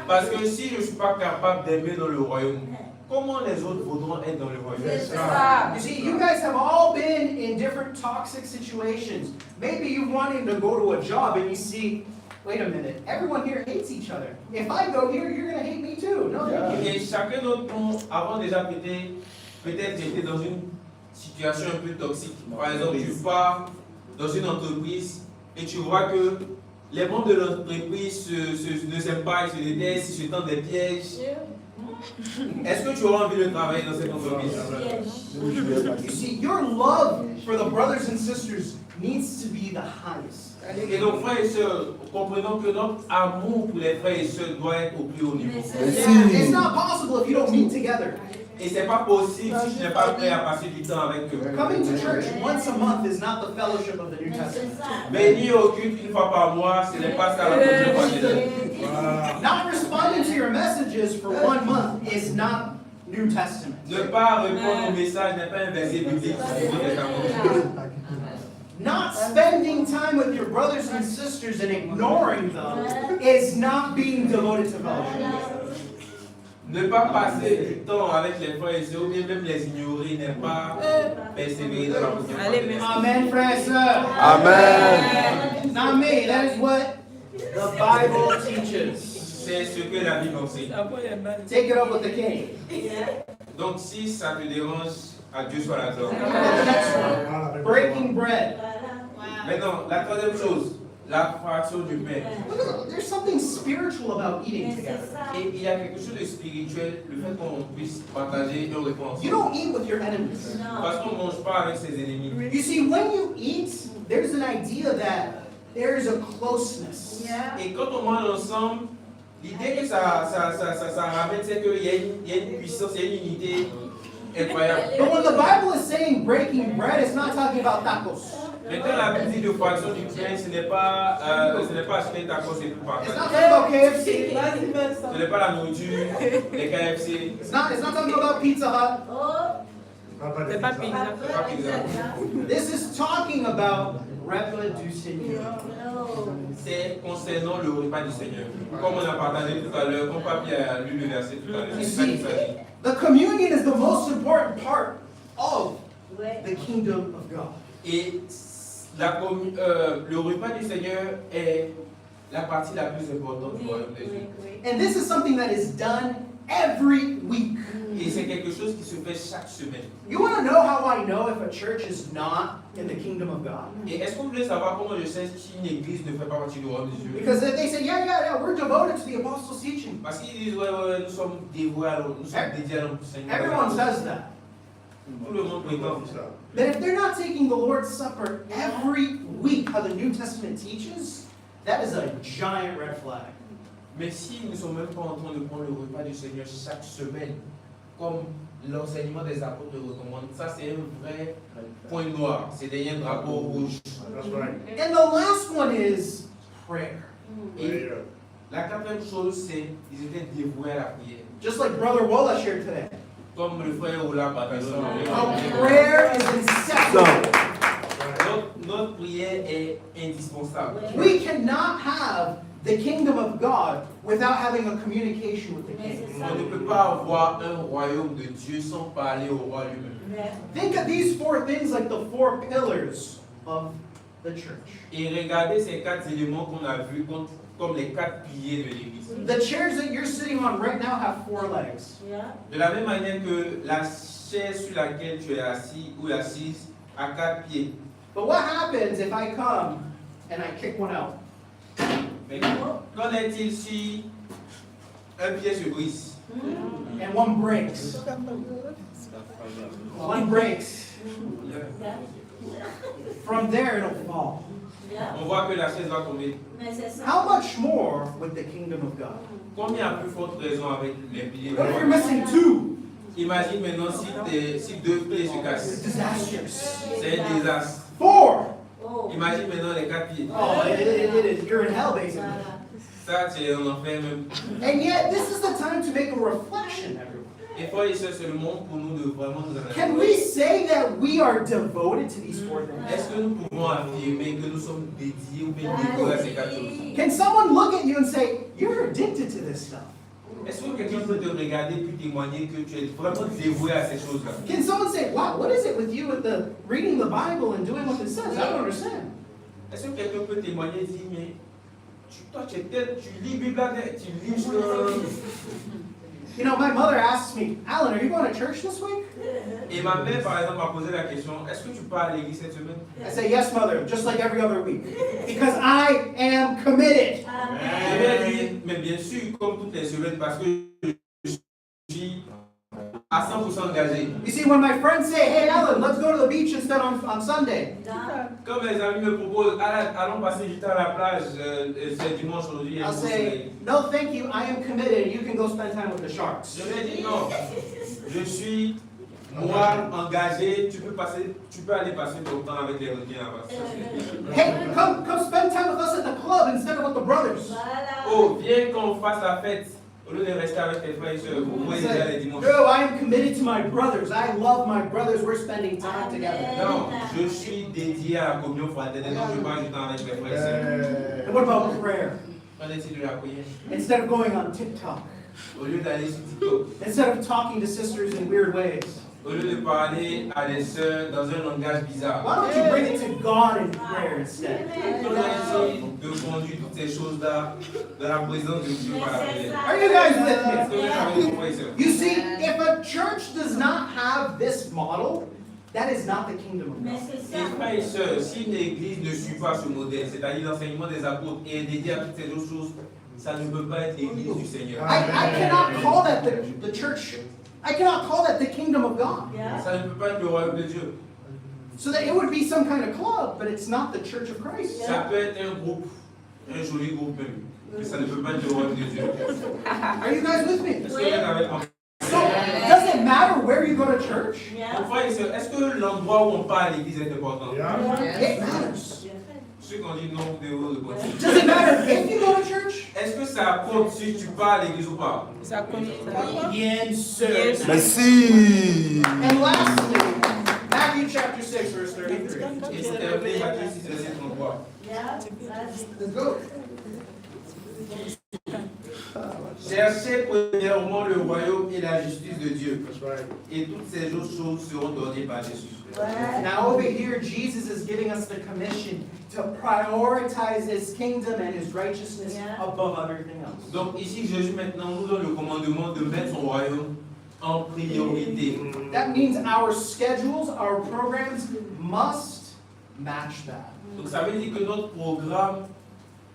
Parce que si je ne suis pas capable d'aimer dans le royaume, comment les autres voudront être dans le royaume? You see, you guys have all been in different toxic situations. Maybe you wanting to go to a job and you see, wait a minute, everyone here hates each other. If I go here, you're going to hate me too. No, thank you. Et chacun d'entre nous, avant déjà peut-être été dans une situation un peu toxique. Par exemple, tu pars dans une entreprise et tu vois que les membres de l'entreprise ne s'aiment pas, ils se détestent, ils se tendent des pièges. Est-ce que tu auras envie de travailler dans cette entreprise? You see, your love for the brothers and sisters needs to be the highest. Et donc, frères et sœurs, comprenons que notre amour pour les frères et sœurs doit être au plus haut niveau. It's not possible if you don't meet together. Et c'est pas possible si je n'ai pas prêt à passer du temps avec eux. Coming to church once a month is not the fellowship of the New Testament. Venir au culte une fois par mois, ce n'est pas ça la première fois de l'année. Not responding to your messages for 1 month is not New Testament. Ne pas répondre aux messages n'est pas un verset biblique du Nouveau Testament. Not spending time with your brothers and sisters and ignoring them is not being devoted to fellowship. Ne pas passer du temps avec les frères et sœurs ou bien même les ignorer n'est pas persévérer dans la première Allez, fois. merci. Amen, frères et sœurs. Amen. Not me. That is what the Bible teaches. C'est ce que la Bible enseigne. Take it up with the king. Donc si ça te dérange, à Dieu soit la gloire. The next one, breaking bread. Maintenant, la troisième chose, la fraction du pain. There's something spiritual about eating together. Et il y a quelque chose de spirituel, le fait qu'on puisse partager un repas You ensemble. don't eat with your enemies. Parce qu'on ne mange pas avec ses ennemis. You see, when you eat, there's an idea that there is a closeness. Et quand on mange ensemble, l'idée que ça ramène, c'est qu'il y a une puissance, il y a une unité incroyable. But when the Bible is saying breaking bread, it's not talking about tacos. Maintenant, la Bible dit de fraction du pain, ce n'est pas acheter ta cause et tout It's partager. not talking about KFC. Ce n'est pas la nourriture, les KFC, It's not talking about Pizza Hut. C'est pas pizza. c'est pas pizza. This is talking about repas du Seigneur. C'est concernant le repas du Seigneur. Comme on a partagé tout à l'heure, comme Papi a lu le verset tout à l'heure, c'est ça qu'il s'agit. The communion is the most important part of the kingdom of God. Et le repas du Seigneur est la partie la plus importante du royaume de Dieu. And this is something that is done every week. Et c'est quelque chose qui se fait chaque semaine. You want to know how I know if a church is not in the kingdom of God? Et est-ce que vous voulez savoir comment je sais si une église ne fait pas partie du royaume de Dieu? Because if they say, yeah, we're devoted to the apostles' teaching. Parce qu'ils disent, ouais, nous sommes dévoués à nous sommes dédiés à notre Seigneur. Everyone says that. Tout le monde prétend. But if they're not taking the Lord's Supper every week, how the New Testament teaches, that is a giant red flag. Mais si nous ne sommes même pas en train de prendre le repas du Seigneur chaque semaine, comme l'enseignement des apôtres le recommande, ça c'est un vrai point noir. C'est derrière un drapeau rouge. That's right. And the last one is prayer. Et la quatrième chose, c'est qu'ils étaient dévoués à la prière. Just like Brother Walla shared today. Comme le frère Ola partage How prayer is inseparable. Notre prière est indispensable. We cannot have the kingdom of God without having a communication with the King. On ne peut pas avoir un royaume de Dieu sans parler au roi lui-même. Think of these four things like the four pillars of the church. Et regardez ces quatre éléments qu'on a vus comme les quatre piliers de l'Église. The chairs that you're sitting on right now have four legs. De la même manière que la chaise sur laquelle tu es assis ou assise a quatre pieds. But what happens if I come and I kick one out? Mais qu'en est-il si un pied se brise? And one breaks. One breaks. From there it'll fall. On voit que la chaise va tomber. How much more with the kingdom of God? Combien à plus forte raison avec les piliers de What if you're roi? missing two? Imagine maintenant si deux pieds se It's cassent. disastrous. C'est un désastre. Four. Imagine maintenant les quatre pieds. Oh, it is. You're in hell basically. Ça, tu es en enfer même. And yet, this is the time to make a reflection, everyone. Et frères et sœurs, c'est le moment pour nous de vraiment nous Can analyser. we say that we are devoted to these four things? Est-ce que nous pouvons affirmer que nous sommes dédiés ou bien dévoués à ces quatre choses? Can someone look at you and say, you're addicted to this stuff? Est-ce que quelqu'un peut te regarder puis témoigner que tu es vraiment dévoué à ces choses-là? Can someone say, wow, what is it with you with the reading the Bible and doing what it says? I don't understand. Est-ce que quelqu'un peut témoigner et dire, mais toi, tu lis Bible, tu lis sur... You know, my mother asks me, Alan, are you going to church this week? Et ma mère, par exemple, m'a posé la question, est-ce que tu pars à l'église cette semaine? I say, yes, mother, just like every other week. Because I am committed. Je vais dire, mais bien sûr, comme toutes les semaines, parce que je suis à 100% engagé. You see, when my friends say, hey, Alan, let's go to the beach instead on Sunday. Comme mes amis me proposent, allons passer du temps à la plage, c'est dimanche aujourd'hui, il y a I'll un beau say, soleil. no, thank you, I am committed. You can go spend time with the sharks. Je vais dire non. Je suis, moi, engagé. Tu peux aller passer ton temps avec les requins là-bas. Hey, come spend time with us at the club instead of with the brothers. Oh, viens qu'on fasse la fête. Au lieu de rester avec tes frères et sœurs, vous pouvez déjà les dimanches. No, I am committed to my brothers. I love my brothers. We're spending time together. Non, je suis dédié à la communion fraternelle, donc je passe du temps avec mes frères et sœurs. And what about prayer? Qu'en est-il de la prière? Instead of going on TikTok, Au lieu d'aller sur TikTok, instead of talking to sisters in weird ways, au lieu de parler à des sœurs dans un langage bizarre, why don't you bring it to God in prayer instead? on a essayé de conduire toutes ces choses-là dans la présence de Dieu par la prière. Are you guys with Est-ce que me? vous êtes avec nos frères et sœurs? You see, if a church does not have this model, that is not the kingdom of God. Et frères et sœurs, si une église ne suit pas ce modèle, c'est-à-dire l'enseignement des apôtres et est dédiée à toutes ces autres choses, ça ne peut pas être l'église du Seigneur. I cannot call that the church. I cannot call that the kingdom of God. Ça ne peut pas être le royaume de Dieu. So that it would be some kind of club, but it's not the church of Christ. Ça peut être un groupe, un joli groupe même, mais ça ne peut pas être le royaume de Dieu. Are you guys with me? Est-ce que vous êtes avec moi? So, does it matter where you go to church? Donc, frères et sœurs, est-ce que l'endroit où on part à l'église est important? It matters. Ceux qui ont dit non, vous devez répondre. Does it matter if you go to church? Est-ce que ça compte si tu pars à l'église ou pas? Ça compte. Yes, sir. Yes. Merci. And lastly, Matthew chapter 6, verse 33. Et c'est terminé, Matthieu 6, verset 33. Let's go. Cherchez premièrement le royaume et la justice de Dieu, That's right. et toutes ces autres choses seront données par Jésus. Now over here, Jesus is giving us the commission to prioritize His kingdom and His righteousness above everything else. Donc ici, Jésus maintenant nous donne le commandement de mettre son royaume en priorité. That means our schedules, our programs must match that. Donc ça veut dire que notre programme,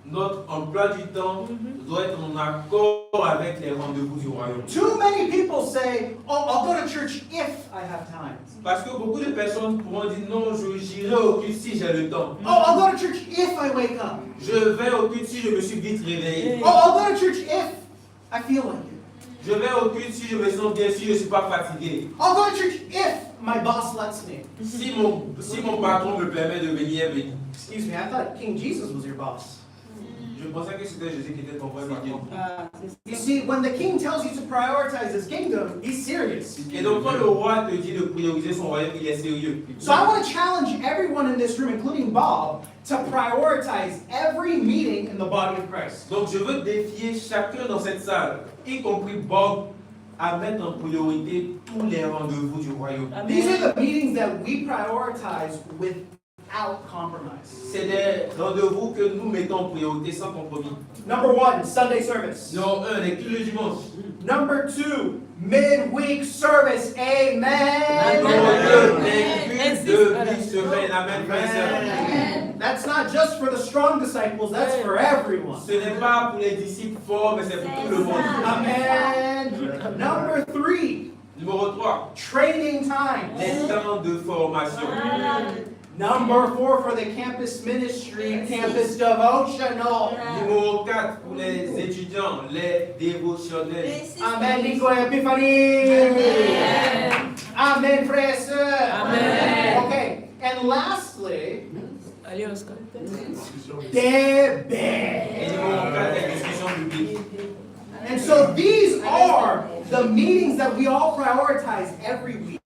notre emploi du temps doit être en accord avec les rendez-vous du royaume. Too many people say, oh, I'll go to church if I have time. Parce que beaucoup de personnes pourront dire non, j'irai au culte si j'ai le temps. Oh, I'll go to church if I wake up. Je vais au culte si je me suis vite réveillé. Oh, I'll go to church if I feel like it. Je vais au culte si je me sens bien, si je ne suis pas fatigué. I'll go to church if my boss lets me. Si mon patron me permet de venir avec. Excuse me, I thought King Jesus was your boss. Je pensais que c'était Jésus qui était ton vrai patron. You see, when the king tells you to prioritize his kingdom, he's serious. Et donc quand le roi te dit de prioriser son royaume, il est sérieux. So I want to challenge everyone in this room, including Bob, to prioritize every meeting in the body of Christ. Donc je veux défier chacun dans cette salle, y compris Bob, à mettre en priorité tous les rendez-vous du royaume. These are the meetings that we prioritize without compromise. C'est des rendez-vous que nous mettons en priorité sans compromis. Number 1, Sunday service. Numéro 1, les cultes le dimanche. Number 2, midweek service. Amen. Numéro 2, les cultes de mi-semaine. Amen, frères et sœurs. That's not just for the strong disciples, that's for everyone. Ce n'est pas pour les disciples forts, mais c'est pour tout le monde. Amen. Number 3, Numéro 3, training time. les temps de formation. Number 4 for the campus ministry, campus devotional. Numéro 4, pour les étudiants, les dévotionnels. Amen, Nico Epiphany. Amen, frères et sœurs. Amen. Okay, and lastly, Allez, Oscar. débat. Et numéro 4, les discussions publiques. And so these are the meetings that we all prioritize every week.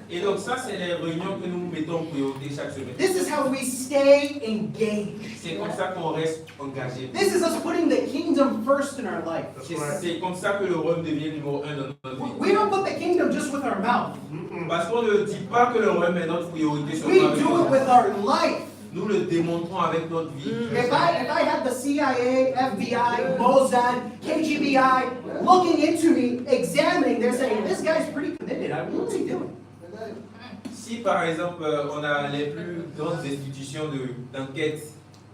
Et donc ça, c'est les réunions que nous mettons en priorité chaque semaine. This is how we stay engaged. C'est comme ça qu'on reste engagé. This is us putting the kingdom first in our life. That's right. C'est comme ça que le royaume devient numéro 1 dans notre vie. We don't put the kingdom just with our mouth. Parce qu'on ne dit pas que le royaume est notre priorité sur We notre do it vie. with our life. Nous le démontrons avec notre vie. If I had the CIA, FBI, Mossad, KGBI looking into me, examining, they're saying, this guy's pretty committed. What's he doing? Si par exemple on a les plus grandes institutions d'enquête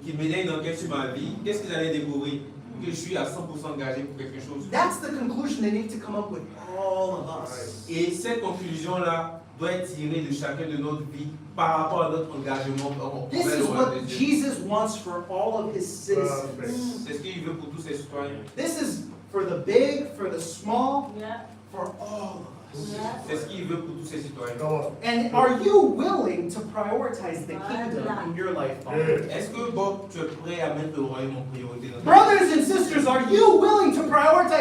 qui menaient une enquête sur ma vie, qu'est-ce qu'ils allaient découvrir? Que je suis à 100% engagé pour quelque chose. That's the conclusion they need to come up with, all of us. Et cette conclusion-là doit être tirée de chacun de notre vie par rapport à notre engagement envers This le is royaume what de Dieu. Jesus wants for all of his citizens. C'est ce qu'il veut pour tous ses citoyens. This is for the big, for the small, for all of us. C'est ce qu'il veut pour tous ses citoyens. Come on. And are you willing to prioritize the kingdom in your life, Father? Est-ce que Bob, tu es prêt à mettre le royaume en priorité dans ta vie? Brothers and sisters, are you willing to prioritize